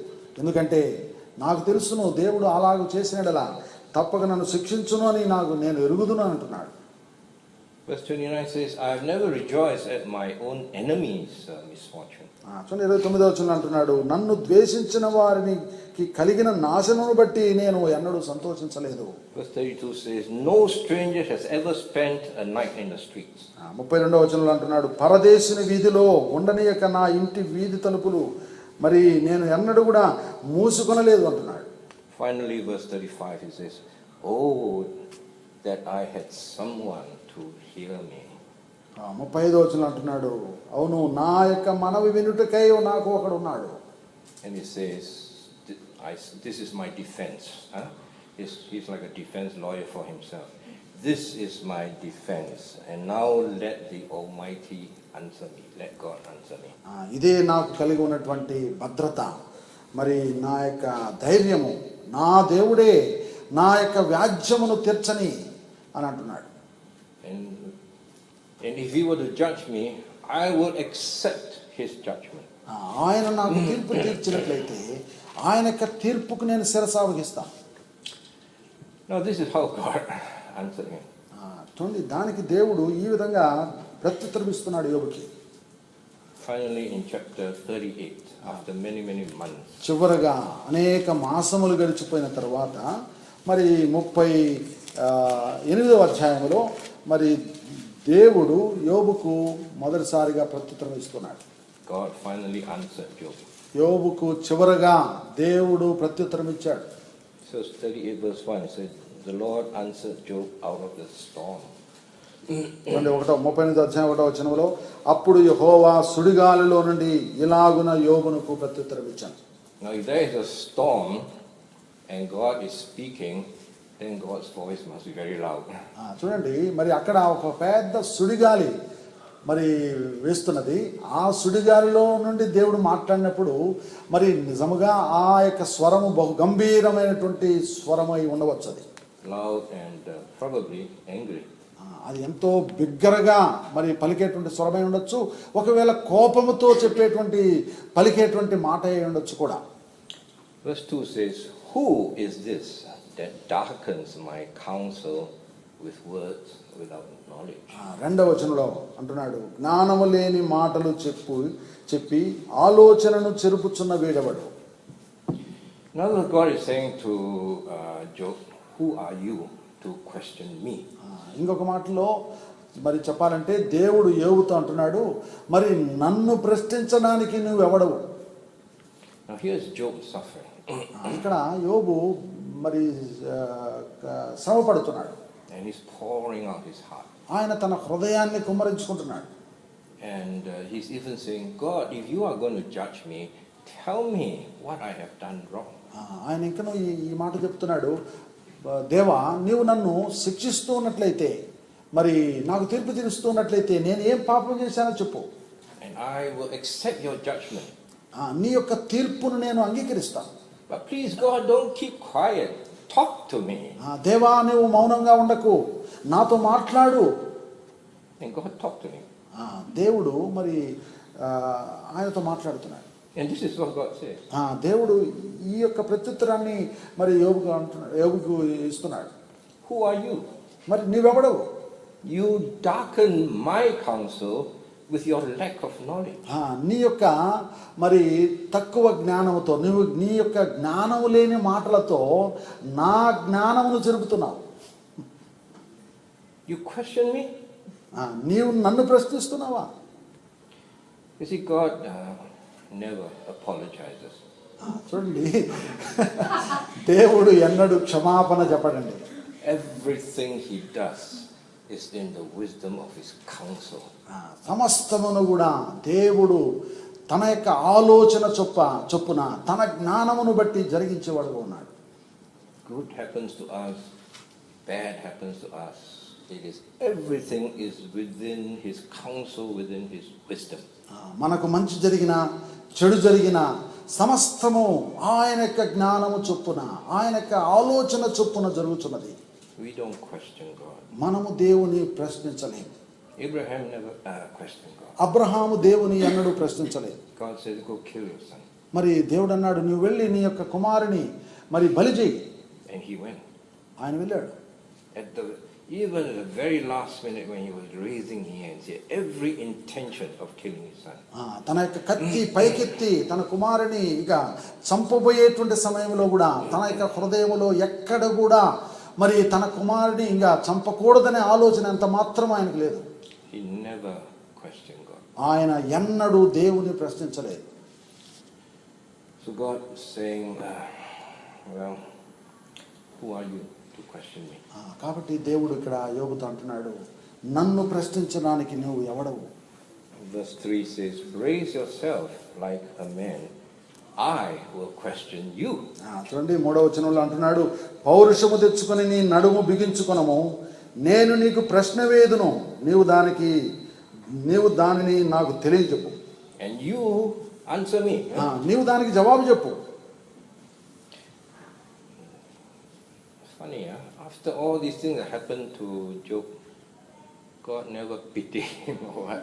S1: ఎందుకంటే నాకు తెలుసును దేవుడు అలాగ చేసినడలా తప్పక నన్ను శిక్షించును అని నేను ఎరుగుదును అంటున్నాడు.
S2: Verse 29 says, I have never rejoiced at my own enemies' misfortune.
S1: చూడండి, 29వ వచనంలో అంటున్నాడు, నన్ను ద్వేషించిన వారికి కలిగిన నాశనమును బట్టి నేను ఎన్నడూ సంతోషించలేదు.
S2: Verse 32 says, no stranger has ever spent a night in the streets.
S1: 32వ వచనంలో అంటున్నాడు, పరదేశిని వీధిలో ఉండనీయక నా ఇంటి వీధి తలుపులు మరి నేను ఎన్నడూ కూడా మూసుకొనలేదు అంటున్నాడు.
S2: Finally, verse 35, he says, oh, that I had someone to hear me.
S1: 35వ వచనంలో అంటున్నాడు, అవును నా యొక్క మనవి వినుటకై నాకు ఒకడు ఉన్నాడు.
S2: And he says, this is my defense. Huh? He's like a defense lawyer for himself. This is my defense. And now let the Almighty answer me. Let God answer me.
S1: ఇదే నాకు కలిగి ఉన్నటువంటి భద్రత, మరి నా యొక్క ధైర్యము, నా దేవుడే నా యొక్క వ్యాజ్యమును తీర్చని అని అంటున్నాడు.
S2: And if he were to judge me, I would accept his judgment.
S1: ఆయన నాకు తీర్పు తీర్చినట్లయితే ఆయన యొక్క తీర్పుకు నేను శిరసావహిస్తాను.
S2: Now this is how God answered him.
S1: చూడండి, దానికి దేవుడు ఈ విధంగా ప్రత్యుత్తరమిస్తున్నాడు యోబుకి.
S2: Finally in chapter 38, after many months.
S1: చివరగా అనేక మాసములు గడిచిపోయిన తర్వాత మరి 38వ అధ్యాయంలో మరి దేవుడు యోబుకు మొదటిసారిగా ప్రత్యుత్తరం ఇస్తున్నాడు.
S2: God finally answered Job.
S1: యోబుకు చివరగా దేవుడు ప్రత్యుత్తరం ఇచ్చాడు.
S2: So 38 verse 1 it says, the Lord answered Job out of the storm.
S1: 38వ అధ్యాయం 1వ వచనంలో, అప్పుడు యెహోవా సుడిగాలిలో నుండి ఇలాగున యోబునకు ప్రత్యుత్తరం ఇచ్చాడు.
S2: Now if there is a storm and God is speaking, then God's voice must be very loud.
S1: చూడండి, మరి అక్కడ ఒక పెద్ద సుడిగాలి మరి వేస్తున్నది. ఆ సుడిగాలిలో నుండి దేవుడు మాట్లాడినప్పుడు మరి నిజముగా ఆ యొక్క స్వరము బహు గంభీరమైనటువంటి స్వరమై ఉండవచ్చు. అది
S2: loud and probably angry.
S1: అది ఎంతో బిగ్గరగా మరి పలికేటువంటి స్వరమై ఉండొచ్చు, ఒకవేళ కోపముతో చెప్పేటువంటి పలికేటువంటి మాట అయి ఉండొచ్చు కూడా.
S2: Verse 2 says, who is this that darkens my counsel with words without knowledge?
S1: 2వ వచనంలో అంటున్నాడు, జ్ఞానము లేని మాటలు చెప్పి ఆలోచనను చెరుపుచున్న వీడవడు.
S2: Now God is saying to Job, who are you to question me?
S1: ఇంకొక మాటలో మరి చెప్పాలంటే దేవుడు యోబుతో అంటున్నాడు, మరి నన్ను ప్రశ్నించడానికి నువ్వెవడవు.
S2: Now here's Job suffering.
S1: ఇక్కడ యోబు మరి శ్రమపడుతున్నాడు.
S2: And he's pouring out his heart.
S1: ఆయన తన హృదయాన్ని కుమ్మరించుకుంటున్నాడు.
S2: And he's even saying, God, if you are going to judge me, tell me what I have done wrong.
S1: ఆయన ఇంకా ఈ మాట చెప్తున్నాడు, దేవా నీవు నన్ను శిక్షిస్తూ ఉన్నట్లయితే, మరి నాకు తీర్పు తీరుస్తూ ఉన్నట్లయితే నేను ఏం పాపం చేశానో చెప్పు.
S2: And I will accept your judgment.
S1: నీ యొక్క తీర్పును నేను అంగీకరిస్తాను.
S2: But please God, don't keep quiet. talk to me.
S1: దేవా నువ్వు మౌనంగా ఉండకు, నాతో మాట్లాడు.
S2: And God talked to him.
S1: దేవుడు మరి ఆయనతో మాట్లాడుతున్నాడు.
S2: And this is what God says.
S1: దేవుడు ఈ యొక్క ప్రత్యుత్తరాన్ని మరి యోబుకు ఇస్తున్నాడు.
S2: Who are you?
S1: మరి నీవెవడవు?
S2: You darken my counsel with your lack of knowledge.
S1: నీ యొక్క మరి తక్కువ జ్ఞానముతో, నీ యొక్క జ్ఞానము లేని మాటలతో నా జ్ఞానమును జరుపుతున్నావు.
S2: You question me?
S1: నీవు నన్ను ప్రశ్నిస్తున్నావా?
S2: You see, God never apologizes.
S1: చూడండి, దేవుడు ఎన్నడూ క్షమాపణ చెప్పడండి.
S2: Everything he does is in the wisdom of his counsel.
S1: సమస్తమును కూడా దేవుడు తన యొక్క ఆలోచన చొప్పున తన జ్ఞానమును బట్టి జరిగించేవాడుగా ఉన్నాడు.
S2: Good happens to us, bad happens to us. It is everything is within his counsel, within his wisdom.
S1: మనకు మంచి జరిగినా చెడు జరిగినా సమస్తము ఆయన యొక్క జ్ఞానము చొప్పున, ఆయన యొక్క ఆలోచన చొప్పున జరుగుతున్నది.
S2: We don't question God.
S1: మనము దేవుని ప్రశ్నించలేము.
S2: Abraham never questioned God.
S1: Abraham దేవుని ఎన్నడూ ప్రశ్నించలేదు.
S2: God says, go kill your son.
S1: మరి దేవుడు అన్నాడు, నువ్వు వెళ్ళి నీ యొక్క కుమారుని మరి బలి చేయి.
S2: And he went.
S1: ఆయన వెళ్ళాడు.
S2: Even at the very last minute when he was raising his hands, he had every intention of killing his son.
S1: తన యొక్క కత్తి పైకెత్తి తన కుమారుని ఇక చంపబోయేటువంటి సమయంలో కూడా తన యొక్క హృదయంలో ఎక్కడ కూడా మరి తన కుమారుని ఇంకా చంపకూడదనే ఆలోచన ఎంత మాత్రం ఆయనకు లేదు.
S2: He never questioned God.
S1: ఆయన ఎన్నడూ దేవుని ప్రశ్నించలేదు.
S2: So God is saying, well, who are you to question me?
S1: కాబట్టి దేవుడు ఇక్కడ యోబుతో అంటున్నాడు, నన్ను ప్రశ్నించడానికి నువ్వు ఎవడవు?
S2: Verse 3 says, raise yourself like a man, I will question you.
S1: చూడండి, 3వ వచనంలో అంటున్నాడు, పౌరుషము తెచ్చుకొని నీ నడుము బిగించుకొనము, నేను నీకు ప్రశ్న వేదును, నీవు దానిని నాకు తెలియజెప్పు.
S2: And you answer me.
S1: నీవు దానికి జవాబు చెప్పు.
S2: Funny, after all these things that happened to Job, God never pitied him or what?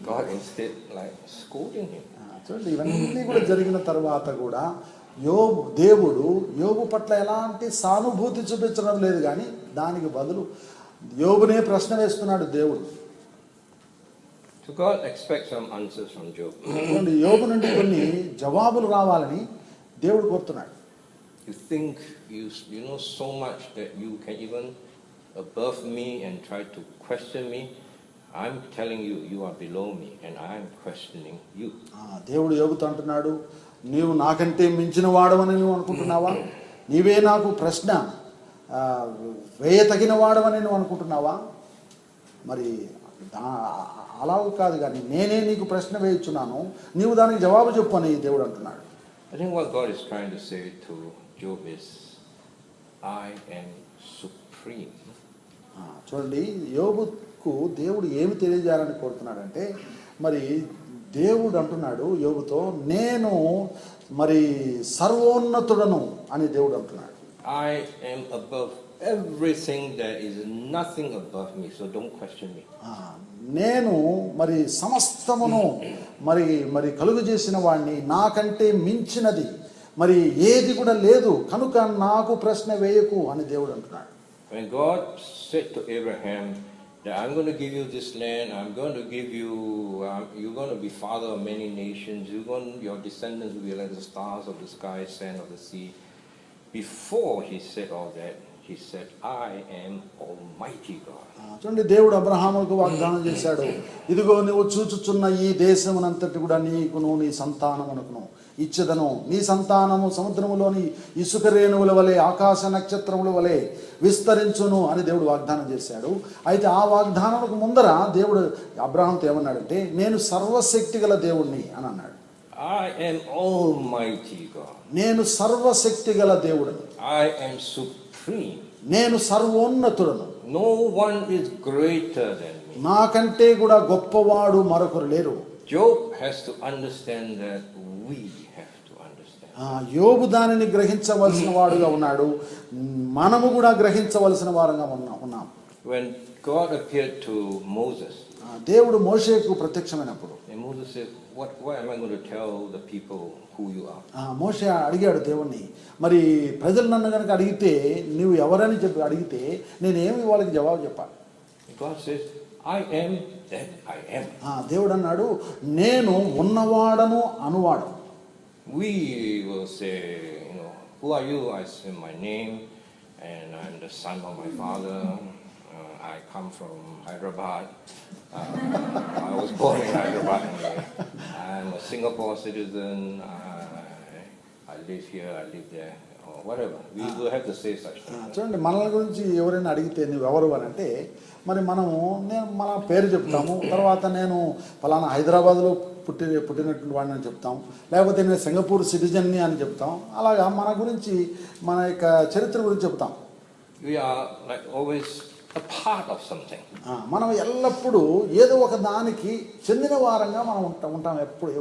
S2: God instead like scolding him.
S1: చూడండి, ఇవన్నీ కూడా జరిగిన తర్వాత కూడా దేవుడు యోబు పట్ల ఎలాంటి సానుభూతి చూపించడం లేదు, కానీ దానికి బదులు యోబునే ప్రశ్న వేస్తున్నాడు దేవుడు.
S2: So God expects some answers from Job.
S1: యోబు నుండి కొన్ని జవాబులు రావాలని దేవుడు కోరుతున్నాడు.
S2: You think you know so much that you can even above me and try to question me. I'm telling you, you are below me and I'm questioning you.
S1: దేవుడు యోబుతో అంటున్నాడు, నీవు నాకంటే మించిన వాడవని నువ్వు అనుకుంటున్నావా? నీవే నాకు ప్రశ్న వేయతగిన వాడవని నువ్వు అనుకుంటున్నావా? మరి అలాగూ కాదు, కానీ నేనే నీకు ప్రశ్న వేయుచున్నాను, నీవు దానికి జవాబు చెప్పు అని దేవుడు అంటున్నాడు.
S2: I think what God is trying to say to Job is, I am supreme.
S1: చూడండి, యోబుకు దేవుడు ఏమి తెలియజేయాలని కోరుతున్నాడంటే, మరి దేవుడు అంటున్నాడు యోబుతో, నేను మరి సర్వోన్నతుడను అని దేవుడు అంటున్నాడు.
S2: I am above everything, there is nothing above me, so don't question me.
S1: నేను మరి సమస్తమును మరి మరి కలుగు చేసిన వాడిని, నాకంటే మించినది మరి ఏది కూడా లేదు, కనుక నాకు ప్రశ్న వేయకు అని దేవుడు అంటున్నాడు.
S2: When God said to Abraham that I'm going to give you this land, I'm going to give you, you're going to be father of many nations, your descendants will be like the stars of the sky, sand of the sea. Before he said all that, he said, I am Almighty God.
S1: చూడండి, దేవుడు అబ్రహాముకు వాగ్దానం చేశాడు, ఇదిగో నువ్వు చూచుచున్న ఈ దేశమునంతటి కూడా నీకును నీ సంతానమునకును ఇచ్చెదను, నీ సంతానము సముద్రములోని ఇసుక రేణువుల వలె ఆకాశ నక్షత్రముల వలె విస్తరించును అని దేవుడు వాగ్దానం చేశాడు. అయితే ఆ వాగ్దానానికి ముందర దేవుడు అబ్రహాంతో ఏమన్నాడంటే, నేను సర్వశక్తి గల దేవుణ్ణి అని అన్నాడు.
S2: I am Almighty God.
S1: నేను సర్వశక్తి గల దేవుడను.
S2: I am supreme.
S1: నేను సర్వోన్నతుడను.
S2: No one is greater than me.
S1: నాకంటే కూడా గొప్పవాడు మరొకరు లేరు.
S2: Job has to understand that we have to understand.
S1: యోబు దానిని గ్రహించవలసిన వాడుగా ఉన్నాడు. మనము కూడా గ్రహించవలసిన వారంగా ఉన్నాం.
S2: When God appeared to Moses,
S1: దేవుడు మోషేకు ప్రత్యక్షమైనప్పుడు
S2: and Moses said, "Why am I going to tell the people who you are?"
S1: మోషే అడిగాడు దేవుణ్ణి, మరి ప్రజలు నన్ను కనుక అడిగితే నువ్వు ఎవరని చెప్పి అడిగితే నేనేమి వాళ్ళకి జవాబు చెప్పాలి?
S2: God says, "I am that I am."
S1: దేవుడు అన్నాడు, నేను ఉన్నవాడను అనువాడు.
S2: We will say, "Who are you?" I say my name, and I'm the son of my father. I come from Hyderabad. I was born in Hyderabad. I'm a Singapore citizen. I live here, I live there, or whatever. We will have to say such things.
S1: చూడండి, మనల గురించి ఎవరైనా అడిగితే నువ్వు ఎవరు అని అంటే మరి మనము మన పేరు చెప్తాము, తర్వాత నేను ఫలానా హైదరాబాద్లో పుట్టినటువంటి వాడిని అని చెప్తాం, లేకపోతే నేను సింగపూర్ సిటిజన్ని అని చెప్తాం. అలాగా మన గురించి మన యొక్క చరిత్ర గురించి చెప్తాం.
S2: We are like always a part of something.
S1: మనం ఎల్లప్పుడూ ఏదో ఒక దానికి చెందిన వారంగా మనం ఉంటాం ఎప్పుడు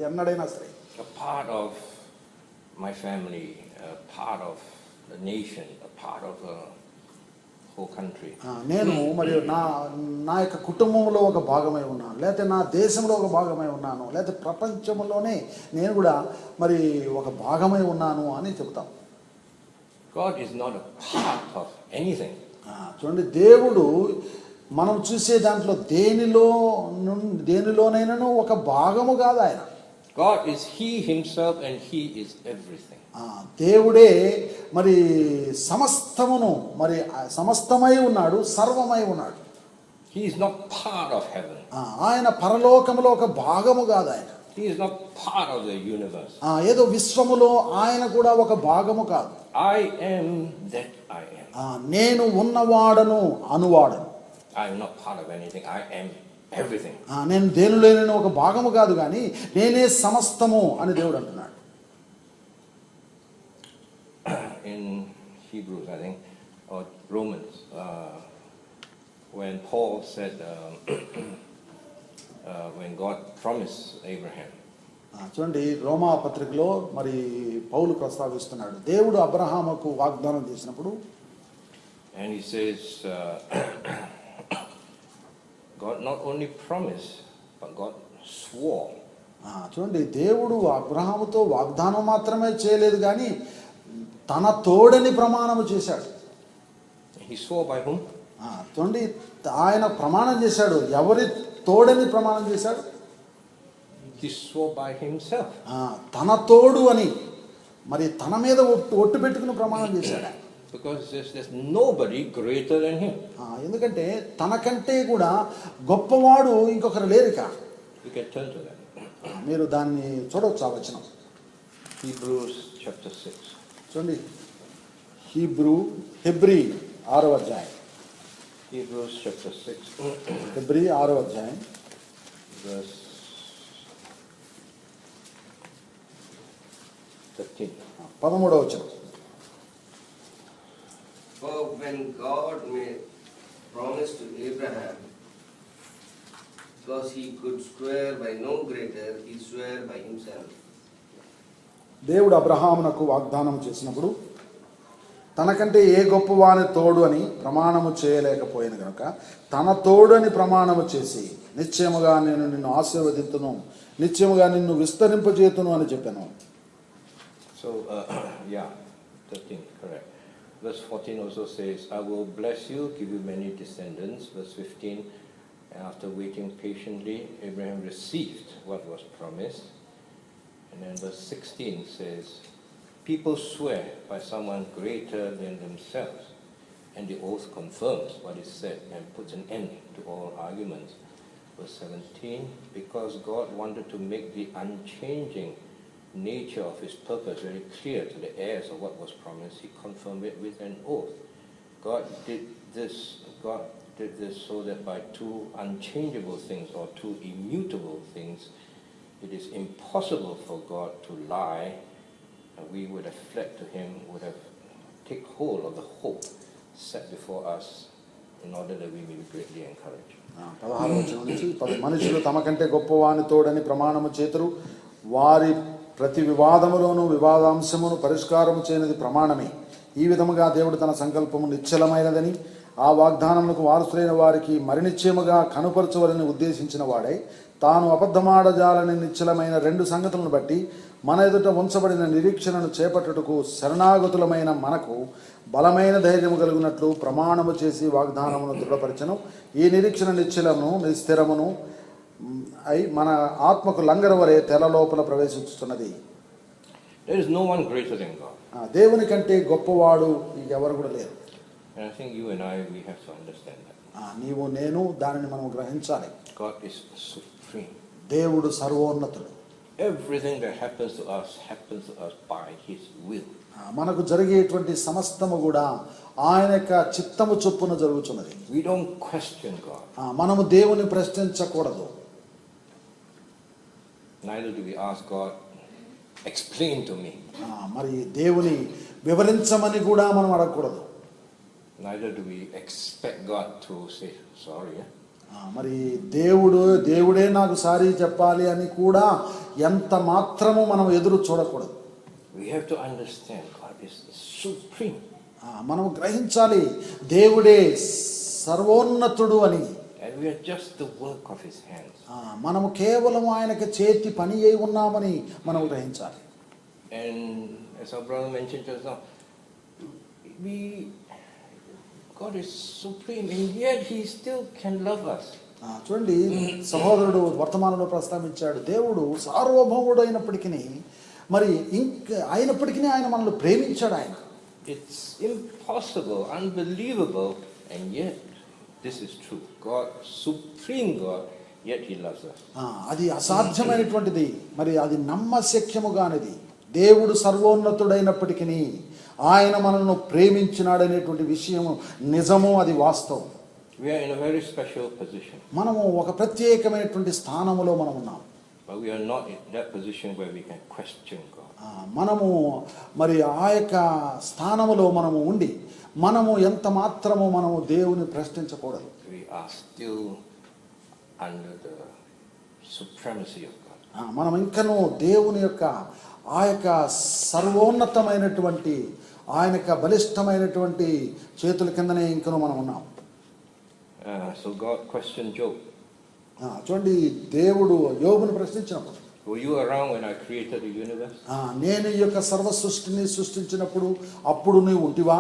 S1: ఎన్నడైనా సరే.
S2: A part of my family, a part of the nation, a part of the whole country.
S1: నేను మరి నా యొక్క కుటుంబంలో ఒక భాగమై ఉన్నాను, లేకపోతే నా దేశంలో ఒక భాగమై ఉన్నాను, లేకపోతే ప్రపంచంలోనే నేను కూడా మరి ఒక భాగమై ఉన్నాను అని చెప్తాం.
S2: God is not a part of anything.
S1: చూడండి, దేవుడు మనం చూసే దాంట్లో దేనిలోనైనా ఒక భాగము కాదు ఆయన.
S2: God is He Himself and He is everything.
S1: దేవుడే మరి సమస్తమును మరి సమస్తమై ఉన్నాడు, సర్వమై ఉన్నాడు.
S2: He is not part of heaven.
S1: ఆయన పరలోకములో ఒక భాగము కాదు ఆయన.
S2: He is not part of the universe.
S1: ఏదో విశ్వములో ఆయన కూడా ఒక భాగము కాదు.
S2: I am that I am.
S1: నేను ఉన్నవాడను అనువాడను.
S2: I am not part of anything. I am everything.
S1: నేను దేనిలోనైనా ఒక భాగము కాదు కానీ నేనే సమస్తము అని దేవుడు అంటున్నాడు.
S2: In Hebrews, I think, or Romans, when Paul said, when God promised Abraham,
S1: చూడండి, రోమా పత్రికలో మరి పౌలు ప్రస్తావిస్తున్నాడు, దేవుడు అబ్రహాముకు వాగ్దానం చేసినప్పుడు,
S2: and he says, God not only promised, but God swore.
S1: చూడండి, దేవుడు అబ్రహాముతో వాగ్దానం మాత్రమే చేయలేదు కానీ తన తోడని ప్రమాణము చేశాడు.
S2: He swore by whom?
S1: చూడండి, ఆయన ప్రమాణం చేశాడు. ఎవరి తోడని ప్రమాణం చేశాడు?
S2: He swore by himself.
S1: తన తోడు అని మరి తన మీద ఒట్టు పెట్టుకుని ప్రమాణం చేశాడు.
S2: Because there's nobody greater than him.
S1: ఎందుకంటే తనకంటే కూడా గొప్పవాడు ఇంకొకరు లేరుక.
S2: You can turn to that.
S1: మీరు దాన్ని చూడవచ్చు ఆ వచనం.
S2: Hebrews chapter 6.
S1: చూడండి, హెబ్రీ 6వ అధ్యాయం.
S2: Hebrews chapter 6.
S1: హెబ్రీ 6వ అధ్యాయం
S2: verse 13.
S1: 13వ వచనం.
S3: For when God made promise to Abraham, because he could swear by no greater, he swore by himself.
S1: దేవుడు అబ్రహామునకు వాగ్దానం చేసినప్పుడు తనకంటే ఏ గొప్పవాని తోడు అని ప్రమాణము చేయలేకపోయిన కనుక తన తోడు అని ప్రమాణము చేసి నిశ్చయముగా నేను నిన్ను ఆశీర్వదింతును, నిశ్చయముగా నిన్ను విస్తరింపజేతును అని చెప్పాను.
S2: So, 13, correct. Verse 14 also says, I will bless you, give you many descendants. Verse 15, and after waiting patiently, Abraham received what was promised. And then verse 16 says, people swear by someone greater than themselves, and the oath confirms what is said and puts an end to all arguments. Verse 17, because God wanted to make the unchanging nature of his purpose very clear to the heirs of what was promised, he confirmed it with an oath. God did this so that by two unchangeable things or two immutable things, it is impossible for God to lie, and we would have fled to him, would have taken hold of the hope set before us in order that we may be greatly encouraged. 16వ వచనం నుంచి, మనుషులు తమకంటే గొప్పవాని తోడని ప్రమాణము చేతురు, వారి
S1: ప్రతి వివాదములోను వివాదాంశమును పరిష్కారము చేయనిది ప్రమాణమే. ఈ విధముగా దేవుడు తన సంకల్పము నిశ్చలమైనదని ఆ వాగ్దానములకు వారసులైన వారికి మరి నిశ్చయముగా కనుపరచవలని ఉద్దేశించిన వాడై తాను అబద్ధమాడజాలని నిశ్చలమైన 2 సంగతులను బట్టి మన ఎదుట ఉంచబడిన నిరీక్షణను చేపట్టుటకు శరణాగతులమైన మనకు బలమైన ధైర్యము కలుగునట్లు ప్రమాణము చేసి వాగ్దానమును దృఢపరచను. ఈ నిరీక్షణ నిశ్చలమును స్థిరమును అయి మన ఆత్మకు లంగర వరే తెల లోపల ప్రవేశిస్తున్నది.
S2: There is no one greater than God.
S1: దేవుని కంటే గొప్పవాడు ఎవరు కూడా లేరు.
S2: And I think you and I, we have to understand that.
S1: నీవు నేను దానిని మనం గ్రహించాలి.
S2: God is supreme.
S1: దేవుడు సర్వోన్నతుడు.
S2: Everything that happens to us by His will.
S1: మనకు జరిగేటువంటి సమస్తము కూడా ఆయన యొక్క చిత్తము చొప్పున జరుగుతున్నది.
S2: We don't question God.
S1: మనము దేవుని ప్రశ్నించకూడదు.
S2: Neither do we ask God, explain to me.
S1: మరి దేవుని వివరించమని కూడా మనం అడగకూడదు.
S2: Neither do we expect God to say sorry.
S1: మరి దేవుడే నాకు సారీ చెప్పాలి అని కూడా ఎంత మాత్రము మనం ఎదురు చూడకూడదు.
S2: We have to understand God is supreme.
S1: మనం గ్రహించాలి దేవుడే సర్వోన్నతుడు అని.
S2: And we are just the work of His hands.
S1: మనము కేవలం ఆయనకి చేతి పని అయి ఉన్నామని మనం గ్రహించాలి.
S2: And as our brother mentioned just now, God is supreme and yet He still can love us.
S1: చూడండి, సహోదరుడు వర్తమానంలో ప్రస్తావించాడు, దేవుడు సార్వభౌముడు అయినప్పటికీ మరి అయినప్పటికీ ఆయన మనల్ని ప్రేమించాడు. ఆయన
S2: It's impossible, unbelievable, and yet this is true. God, supreme God, yet He loves us.
S1: అది అసాధ్యమైనటువంటిది, మరి అది నమ్మశక్యముగానిది. దేవుడు సర్వోన్నతుడైనప్పటికీ ఆయన మనల్ని ప్రేమించినాడనేటువంటి విషయము నిజము, అది వాస్తవం.
S2: We are in a very special position.
S1: మనము ఒక ప్రత్యేకమైనటువంటి స్థానములో మనం ఉన్నాం.
S2: But we are not in that position where we can question God.
S1: మనము మరి ఆ యొక్క స్థానములో మనము ఉండి మనము ఎంత మాత్రము మనము దేవుని ప్రశ్నించకూడదు.
S2: We are still under the supremacy of God.
S1: మనం ఇంకనూ దేవుని యొక్క ఆ యొక్క సర్వోన్నతమైనటువంటి ఆయన యొక్క బలిష్టమైనటువంటి చేతుల కిందనే ఇంకనూ మనం ఉన్నాం.
S2: So God questioned Job.
S1: చూడండి, దేవుడు యోబును ప్రశ్నించినప్పుడు,
S2: Were you around when I created the universe?
S1: నేను ఈ యొక్క సర్వ సృష్టిని సృష్టించినప్పుడు అప్పుడు నీవు ఉంటివా?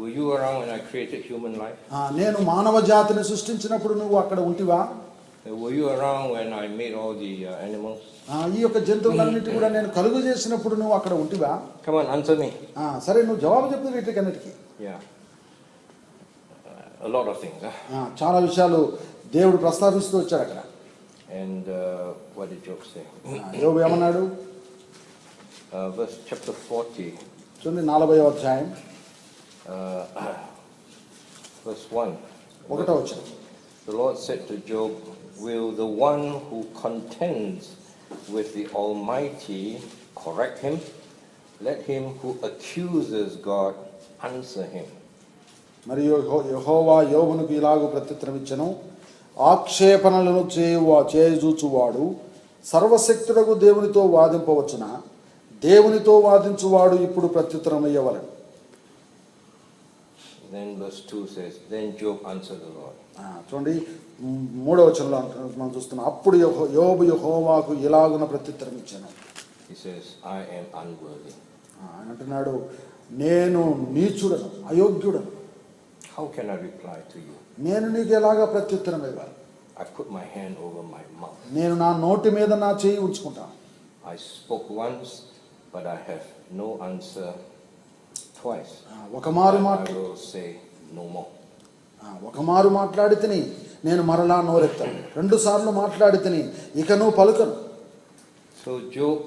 S2: Were you around when I created human life?
S1: నేను మానవ జాతిని సృష్టించినప్పుడు నువ్వు అక్కడ ఉంటివా?
S2: Were you around when I made all the animals?
S1: ఈ యొక్క జంతువులన్నిటి కూడా నేను కలుగు చేసినప్పుడు నువ్వు అక్కడ ఉంటివా?
S2: Come on, answer me.
S1: సరే, నువ్వు జవాబు చెప్పు వీటికన్నిటికీ.
S2: Yeah. A lot of things.
S1: చాలా విషయాలు దేవుడు ప్రస్తావిస్తూ వచ్చాడు అక్కడ.
S2: And what did Job say?
S1: యోబు ఏమన్నాడు?
S2: Verse chapter 40.
S1: చూడండి, 40వ అధ్యాయం
S2: verse 1.
S1: 1వ వచనం.
S2: The Lord said to Job, will the one who contends with the Almighty correct him? Let him who accuses God answer him. మరియు యెహోవా యోబునకు ఇలాగు ప్రత్యుత్తరమిచ్చెను, ఆక్షేపణలను చేయుచూచువాడు సర్వశక్తుడకు దేవునితో వాదింపవచ్చునా? దేవునితో వాదించువాడు ఇప్పుడు ప్రత్యుత్తరమియ్యవలెను. Then verse 2 says, then Job answered the Lord.
S1: చూడండి, 3వ వచనంలో మనం చూస్తున్నాం, అప్పుడు యోబు యెహోవాకు ఇలాగున ప్రత్యుత్తరం ఇచ్చాను.
S2: He says, I am unworthy.
S1: ఆయన అంటున్నాడు, నేను నీచుడను, అయోగ్యుడను.
S2: How can I reply to you?
S1: నేను నీకు ఎలాగా ప్రత్యుత్తరం ఇవ్వాలి?
S2: I put my hand over my mouth.
S1: నేను నా నోటి మీద నా చేయి ఉంచుకుంటాను.
S2: I spoke once, but I have no answer twice.
S1: ఒకమారు
S2: I will say no more.
S1: ఒకమారు మాట్లాడి తిని నేను మరలా నోరెత్తాను, 2 సార్లు మాట్లాడి తిని ఇకను పలుకను.
S2: So Job,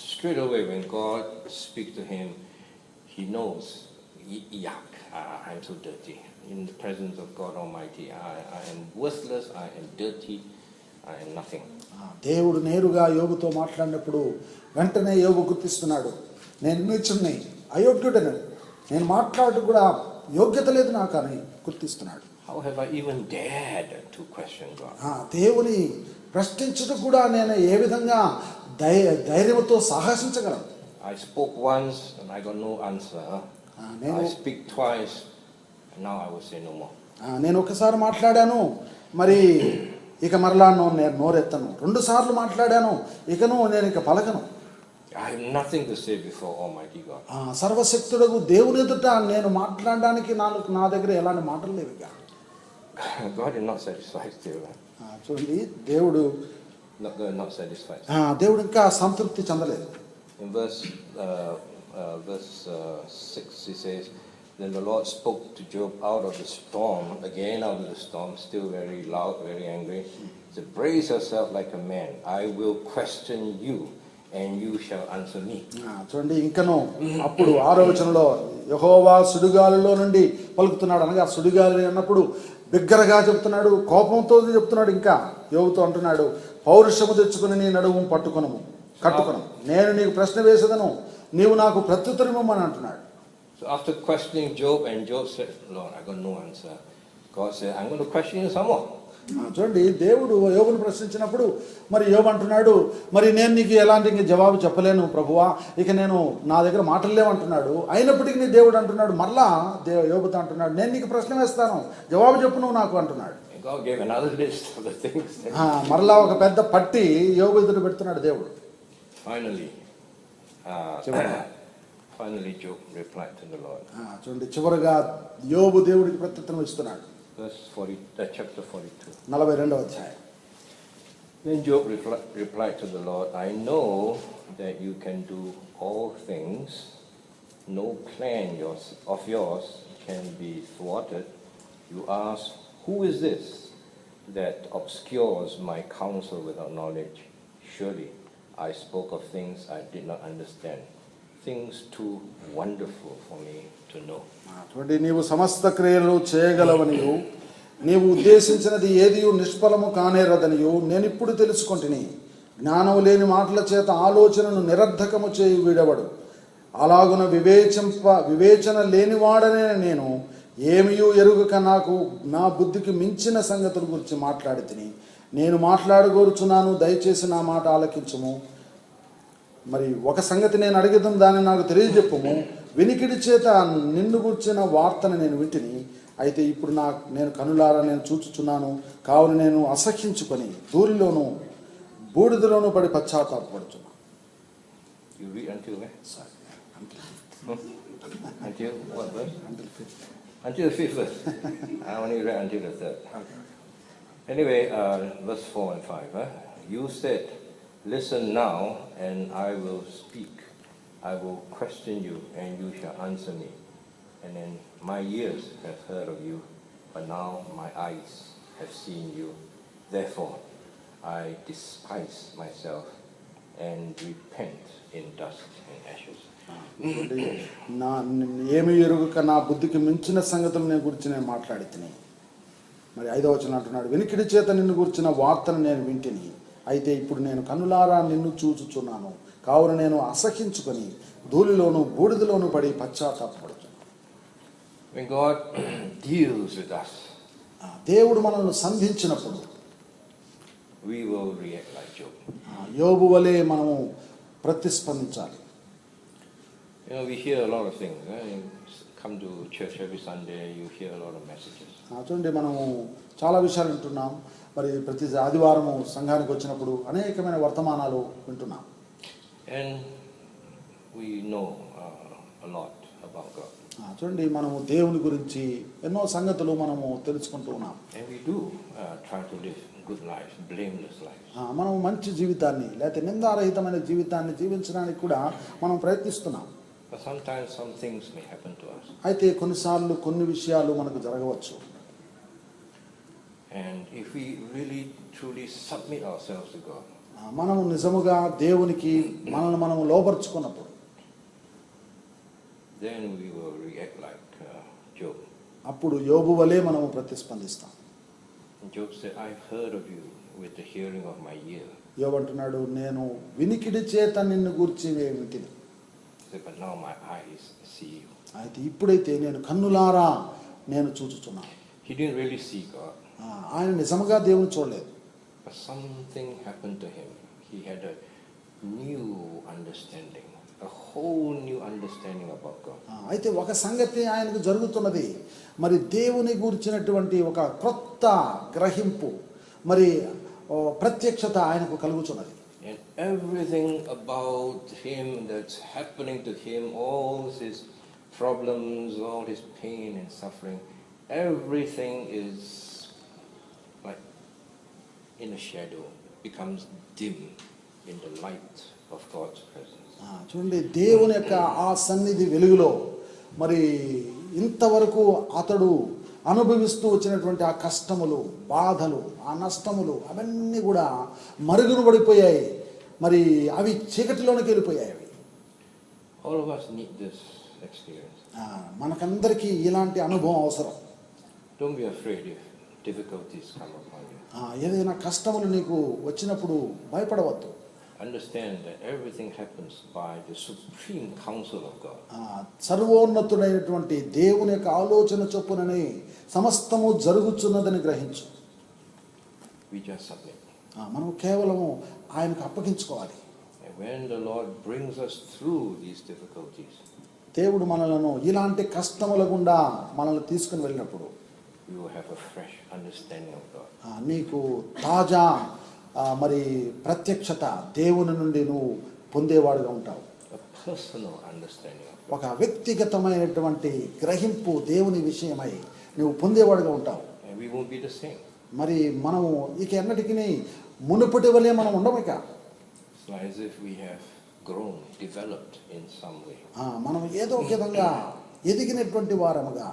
S2: straight away when God speaks to him, he knows, yuck, I'm so dirty. In the presence of God Almighty, I am worthless, I am dirty, I am nothing.
S1: దేవుడు నేరుగా యోబుతో మాట్లాడినప్పుడు వెంటనే యోబు గుర్తిస్తున్నాడు, నేను నీచుడిని, అయోగ్యుడను, నేను మాట్లాడటం కూడా యోగ్యత లేదు నాకు అని గుర్తిస్తున్నాడు.
S2: how have I even dared to question God?
S1: దేవుని ప్రశ్నించుట కూడా నేను ఏ విధంగా ధైర్యంతో సాహసించగలను?
S2: I spoke once and I got no answer. I speak twice and now I will say no more.
S1: నేను ఒకసారి మాట్లాడాను, మరి ఇక మరలా నేను నోరెత్తను. 2 సార్లు మాట్లాడాను, ఇకను నేను ఇక పలకను.
S2: I have nothing to say before Almighty God.
S1: సర్వశక్తుడగు దేవుని ఎదుట నేను మాట్లాడడానికి నా దగ్గర ఎలాంటి మాటలు లేవు ఇక.
S2: God is not satisfied still.
S1: చూడండి, దేవుడు
S2: Not satisfied.
S1: దేవుడు ఇంకా సంతృప్తి చెందలేదు.
S2: In verse 6 he says, then the Lord spoke to Job out of the storm, again out of the storm, still very loud, very angry. He said, brace yourself like a man. I will question you and you shall answer me.
S1: చూడండి, ఇంకను అప్పుడు 6వ వచనంలో యెహోవా సుడిగాలిలో నుండి పలుకుతున్నాడు. అనగా సుడిగాలి అన్నప్పుడు బిగ్గరగా చెప్తున్నాడు, కోపంతో చెప్తున్నాడు. ఇంకా యోబుతో అంటున్నాడు, పౌరుషము తెచ్చుకుని నీ నడుము కట్టుకొను, నేను నీకు ప్రశ్న వేసేదను, నీవు నాకు ప్రత్యుత్తరమిమ్మని అంటున్నాడు.
S2: So after questioning Job, and Job said, Lord, I got no answer. God said, I'm going to question you some more.
S1: చూడండి, దేవుడు యోబును ప్రశ్నించినప్పుడు మరి యోబు అంటున్నాడు, మరి నేను నీకు ఎలాంటి జవాబు చెప్పలేను ప్రభువా, ఇక నేను నా దగ్గర మాటలు లేవంటున్నాడు. అయినప్పటికీ నీ దేవుడు అంటున్నాడు, మరలా యోబుతో అంటున్నాడు, నేను నీకు ప్రశ్న వేస్తాను, జవాబు చెప్పు నువ్వు నాకు అంటున్నాడు.
S2: God gave another list of the things.
S1: మరలా ఒక పెద్ద పట్టి యోబు ఎదురు పెడుతున్నాడు దేవుడు.
S2: Finally Job replied to the Lord.
S1: చూడండి, చివరగా యోబు దేవుడికి ప్రత్యుత్తరం ఇస్తున్నాడు.
S2: Chapter 42.
S1: 42వ అధ్యాయం.
S2: Then Job replied to the Lord, I know that you can do all things. No plan of yours can be thwarted. You ask, who is this that obscures my counsel without knowledge? Surely I spoke of things I did not understand, things too wonderful for me to know.
S1: చూడండి, నీవు సమస్త క్రియలు చేయగలవనియు నీవు ఉద్దేశించినది ఏదియు నిష్ఫలము కానేరదనియు నేనిప్పుడు తెలుసుకొంటిని. జ్ఞానము లేని మాటల చేత ఆలోచనను నిరర్ధకము చేయి వీడవడు. అలాగున వివేచన లేనివాడనే నేను ఏమియూ ఎరుగక నాకు నా బుద్ధికి మించిన సంగతుల గురించి మాట్లాడి తిని. నేను మాట్లాడగోరుచున్నాను, దయచేసి నా మాట ఆలకించుము. మరి ఒక సంగతి నేను అడిగిద్దాం, దాన్ని నాకు తెలియజెప్పుము. వినికిడి చేత నిన్ను గుర్చిన వార్తను నేను వింటిని, అయితే ఇప్పుడు నేను కనులారా నేను చూచుచున్నాను. కావున నేను అసహ్యించుకొని ధూళిలోను బూడిదలోను పడి పశ్చాత్తాపపడుచున్నాను.
S2: You read until where? Until what verse? Until the 5th verse. I only read until the 3rd. Anyway, verse 4 and 5. You said, listen now and I will speak. I will question you and you shall answer me. And then my ears have heard of you, but now my eyes have seen you. Therefore, I despise myself and repent in dust and ashes.
S1: ఏమి ఎరుగక నా బుద్ధికి మించిన సంగతులు నేను గురించి నేను మాట్లాడి తిని. మరి 5వ వచనం అంటున్నాడు, వినికిడి చేత నిన్ను గురించిన వార్తను నేను వింటిని, అయితే ఇప్పుడు నేను కన్నులారా నిన్ను చూచుచున్నాను. కావున నేను అసహించుకొని ధూళిలోను బూడిదలోను పడి పశ్చాత్తాపపడుతున్నాను.
S2: When God deals with us,
S1: దేవుడు మనల్ని సంధించినప్పుడు
S2: we will react like Job.
S1: యోబు వలె మనము ప్రతిస్పందించాలి.
S2: You know, we hear a lot of things. You come to church every Sunday, you hear a lot of messages.
S1: చూడండి, మనము చాలా విషయాలు వింటున్నాం. మరి ప్రతి ఆదివారము సంఘానికి వచ్చినప్పుడు అనేకమైన వర్తమానాలు వింటున్నాం.
S2: And we know a lot about God.
S1: చూడండి, మనము దేవుని గురించి ఎన్నో సంగతులు మనము తెలుసుకుంటూ ఉన్నాం.
S2: And we do try to live good lives, blameless lives.
S1: మనం మంచి జీవితాన్ని లేకపోతే నిందారహితమైన జీవితాన్ని జీవించడానికి కూడా మనం ప్రయత్నిస్తున్నాం.
S2: But sometimes some things may happen to us.
S1: అయితే కొన్నిసార్లు కొన్ని విషయాలు మనకు జరగవచ్చు.
S2: And if we really truly submit ourselves to God,
S1: మనము నిజముగా దేవునికి మనము లోబర్చుకున్నప్పుడు,
S2: then we will react like Job.
S1: అప్పుడు యోబు వలె మనము ప్రతిస్పందిస్తాం.
S2: Job said, I've heard of you with the hearing of my ear.
S1: యోబు అంటున్నాడు, నేను వినికిడి చేత నిన్ను గూర్చి వింటిని,
S2: But now my eyes see you.
S1: అయితే ఇప్పుడైతే నేను కన్నులారా నేను చూచుచున్నాను.
S2: He didn't really see God,
S1: ఆయన నిజంగా దేవుని చూడలేదు.
S2: but something happened to him. He had a new understanding, a whole new understanding about God.
S1: అయితే ఒక సంగతి ఆయనకు జరుగుతున్నది, మరి దేవుని గురించినటువంటి ఒక క్రొత్త గ్రహింపు, మరి ప్రత్యక్షత ఆయనకు కలుగుతున్నది.
S2: And everything about him that's happening to him, all his problems, all his pain and suffering, everything is like in a shadow, becomes dim in the light of God's presence.
S1: చూడండి, దేవుని యొక్క ఆ సన్నిధి వెలుగులో మరి ఇంతవరకు అతడు అనుభవిస్తూ వచ్చినటువంటి ఆ కష్టములు, బాధలు, ఆ నష్టములు అవన్నీ కూడా మరుగున పడిపోయాయి. మరి అవి చీకటిలోనికి వెళ్ళిపోయాయి. అవి
S2: All of us need this experience.
S1: మనకందరికీ ఇలాంటి అనుభవం అవసరం.
S2: Don't be afraid if difficulties come upon you.
S1: ఏదైనా కష్టములు నీకు వచ్చినప్పుడు భయపడవద్దు.
S2: Understand that everything happens by the supreme counsel of God.
S1: సర్వోన్నతుడైనటువంటి దేవుని యొక్క ఆలోచన చొప్పుననే సమస్తము జరుగుతున్నదని గ్రహించు.
S2: We just submit.
S1: మనం కేవలము ఆయనకు అప్పగించుకోవాలి.
S2: And when the Lord brings us through these difficulties,
S1: దేవుడు మనలను ఇలాంటి కష్టముల గుండా మనల్ని తీసుకుని వెళ్ళినప్పుడు
S2: we will have a fresh understanding of God.
S1: నీకు తాజా మరి ప్రత్యక్షత దేవుని నుండి నువ్వు పొందేవాడుగా ఉంటావు.
S2: A personal understanding of God.
S1: ఒక వ్యక్తిగతమైనటువంటి గ్రహింపు దేవుని విషయమై నువ్వు పొందేవాడుగా ఉంటావు.
S2: And we won't be the same.
S1: మరి మనము ఇక ఎన్నటికీ మునుపటి వలె మనం ఉండము. ఇక
S2: It's not as if we have grown, developed in some way.
S1: మనం ఏదో ఒక విధంగా ఎదిగినటువంటి వారముగా,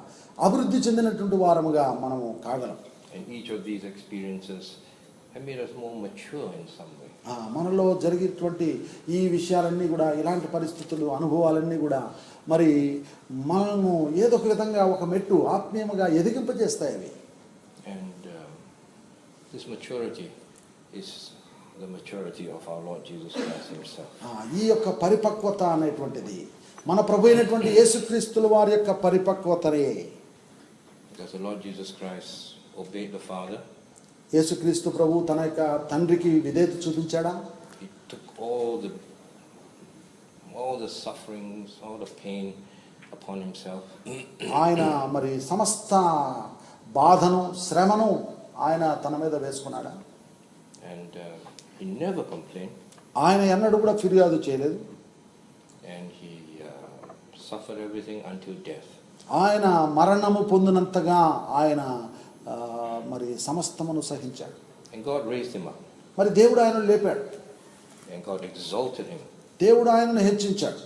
S1: అభివృద్ధి చెందినటువంటి వారముగా మనము కాగలం.
S2: And each of these experiences have made us more mature in some way.
S1: మనలో జరిగేటువంటి ఈ విషయాలన్నీ కూడా, ఇలాంటి పరిస్థితులు, అనుభవాలన్నీ కూడా మరి మనము ఏదో ఒక విధంగా ఒక మెట్టు ఆత్మీయముగా ఎదిగింపజేస్తాయి అవి.
S2: And this maturity is the maturity of our Lord Jesus Christ himself.
S1: ఈ యొక్క పరిపక్వత అనేటువంటిది మన ప్రభు అయినటువంటి యేసుక్రీస్తుల వారి యొక్క పరిపక్వతనే.
S2: Because the Lord Jesus Christ obeyed the Father.
S1: యేసుక్రీస్తు ప్రభు తన యొక్క తండ్రికి విధేయత చూపించాడా?
S2: He took all the sufferings, all the pain upon himself.
S1: ఆయన మరి సమస్త బాధను, శ్రమను ఆయన తన మీద వేసుకున్నాడా?
S2: And he never complained.
S1: ఆయన ఎన్నడూ కూడా ఫిర్యాదు చేయలేదు.
S2: And he suffered everything until death.
S1: ఆయన మరణము పొందినంతగా ఆయన మరి సమస్తమును సహించాడు.
S2: And God raised him up.
S1: మరి దేవుడు ఆయనను లేపాడు.
S2: And God exalted him.
S1: దేవుడు ఆయనను హెచ్చించాడు.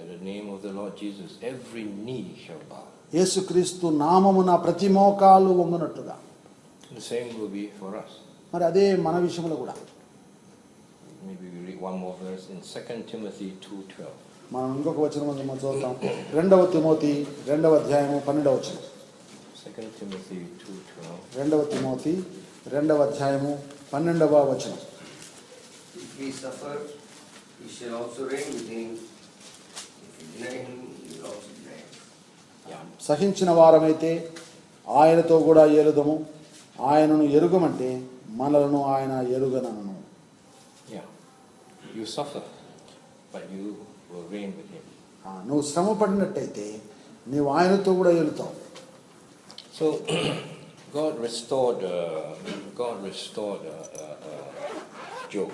S2: In the name of the Lord Jesus, every knee shall bow.
S1: యేసుక్రీస్తు నామమున ప్రతి మోకాలు వంగునట్టుగా.
S2: The same will be for us.
S1: మరి అదే మన విషయంలో కూడా.
S2: Maybe we read one more verse in 2 Timothy 2:12.
S1: మనం ఇంకొక వచనం మనం చూద్దాం. 2వ తిమోతి 2వ అధ్యాయము 12వ వచనం.
S2: 2 Timothy 2:12.
S1: 2వ తిమోతి 2వ అధ్యాయము 12వ వచనం.
S3: If we suffer, we shall also reign with him. If we deny him, we will also deny him.
S2: Yeah.
S1: సహించిన వారమైతే ఆయనతో కూడా ఏలుదము. ఆయనను ఎరుగమంటే మనలను ఆయన ఎరుగనను.
S2: Yeah. You suffer, but you will reign with him.
S1: నువ్వు శ్రమ పడినట్టయితే నీవు ఆయనతో కూడా ఏలుతావు.
S2: So God restored Job.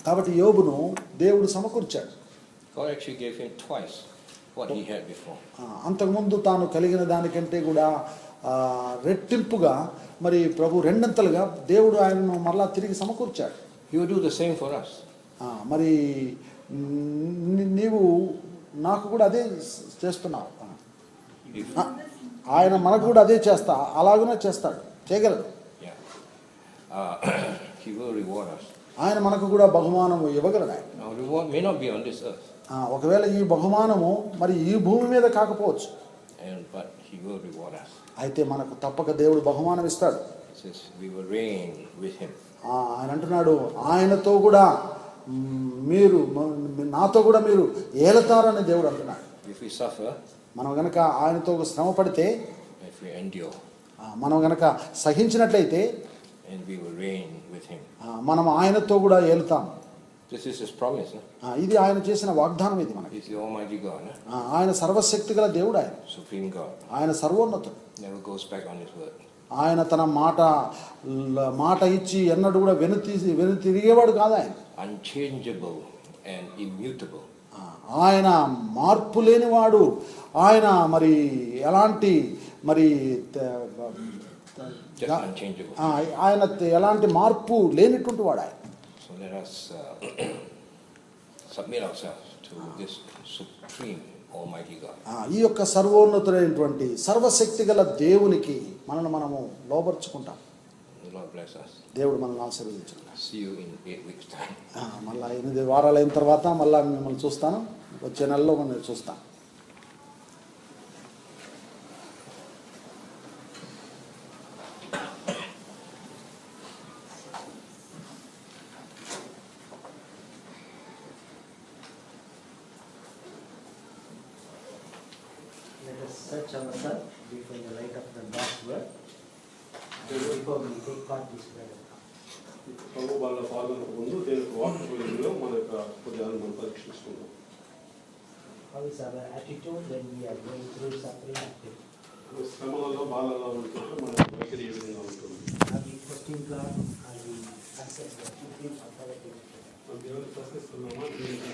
S1: కాబట్టి యోబును దేవుడు సమకూర్చాడు.
S2: God actually gave him twice what he had before.
S1: అంతకుముందు తాను కలిగిన దానికంటే కూడా రెట్టింపుగా మరి ప్రభు రెండంతలుగా దేవుడు ఆయనను మరలా తిరిగి సమకూర్చాడు.
S2: He will do the same for us.
S1: మరి నీవు నాకు కూడా అదే చేస్తున్నావు. ఆయన మనకు కూడా అదే అలాగనే చేస్తాడు, చేయగలడు.
S2: He will reward us.
S1: ఆయన మనకు కూడా బహుమానము ఇవ్వగలడు. ఆయన
S2: Our reward may not be on this earth.
S1: ఒకవేళ ఈ బహుమానము మరి ఈ భూమి మీద కాకపోవచ్చు,
S2: but he will reward us.
S1: అయితే మనకు తప్పక దేవుడు బహుమానం ఇస్తాడు.
S2: He says we will reign with him.
S1: ఆయన అంటున్నాడు, ఆయనతో కూడా మీరు నాతో కూడా మీరు ఏలతారని దేవుడు అంటున్నాడు.
S2: If we suffer,
S1: మనం గనక ఆయనతో శ్రమ పడితే,
S2: if we endure,
S1: మనం గనక సహించినట్లయితే
S2: and we will reign with him.
S1: మనం ఆయనతో కూడా ఏలుతాం.
S2: This is his promise. No?
S1: ఇది ఆయన చేసిన వాగ్దానం ఇది మనకి.
S2: He's the Almighty God. No?
S1: ఆయన సర్వశక్తి గల దేవుడు, ఆయన
S2: Supreme God.
S1: ఆయన సర్వోన్నతుడు.
S2: Never goes back on his word.
S1: ఆయన తన మాట ఇచ్చి ఎన్నడూ కూడా వెనుతిరిగేవాడు కాదు. ఆయన
S2: Unchangeable and immutable.
S1: ఆయన మార్పు లేనివాడు. ఆయన మరి ఎలాంటి మరి
S2: Just unchangeable.
S1: ఆయన ఎలాంటి మార్పు లేనిటువంటి వాడు ఆయన.
S2: So let us submit ourselves to this supreme Almighty God.
S1: ఈ యొక్క సర్వోన్నతుడైనటువంటి సర్వశక్తి గల దేవునికి మనము లోబర్చుకుంటాం.
S2: The Lord bless us.
S1: దేవుడు మనల్ని ఆశీర్వదించును.
S2: See you in 8 weeks' time.
S1: మళ్ళీ 8 వారాలు అయిన తర్వాత మళ్ళీ మిమ్మల్ని చూస్తాను. వచ్చే నెలలో మనం చూస్తాను.
S4: Let us search ourselves before the light of the God's word. Before we take part this prayer.
S5: ప్రభు వాళ్ళ పాల్గొనక ముందు దేవుని వాక్య వెలుగులో మన యొక్క హృదయాలను మనం పరీక్షించుకుందాం.
S4: How is our attitude when we are going through suffering activity?
S5: శ్రమలలో బాధలలో ఉంటున్నప్పుడు మన వైఖరి ఏ విధంగా ఉంటుంది?
S4: Are we questioning God? Are we accept the supreme authority?
S5: మనం దేవుని ప్రశ్నిస్తున్నామా? దేవుని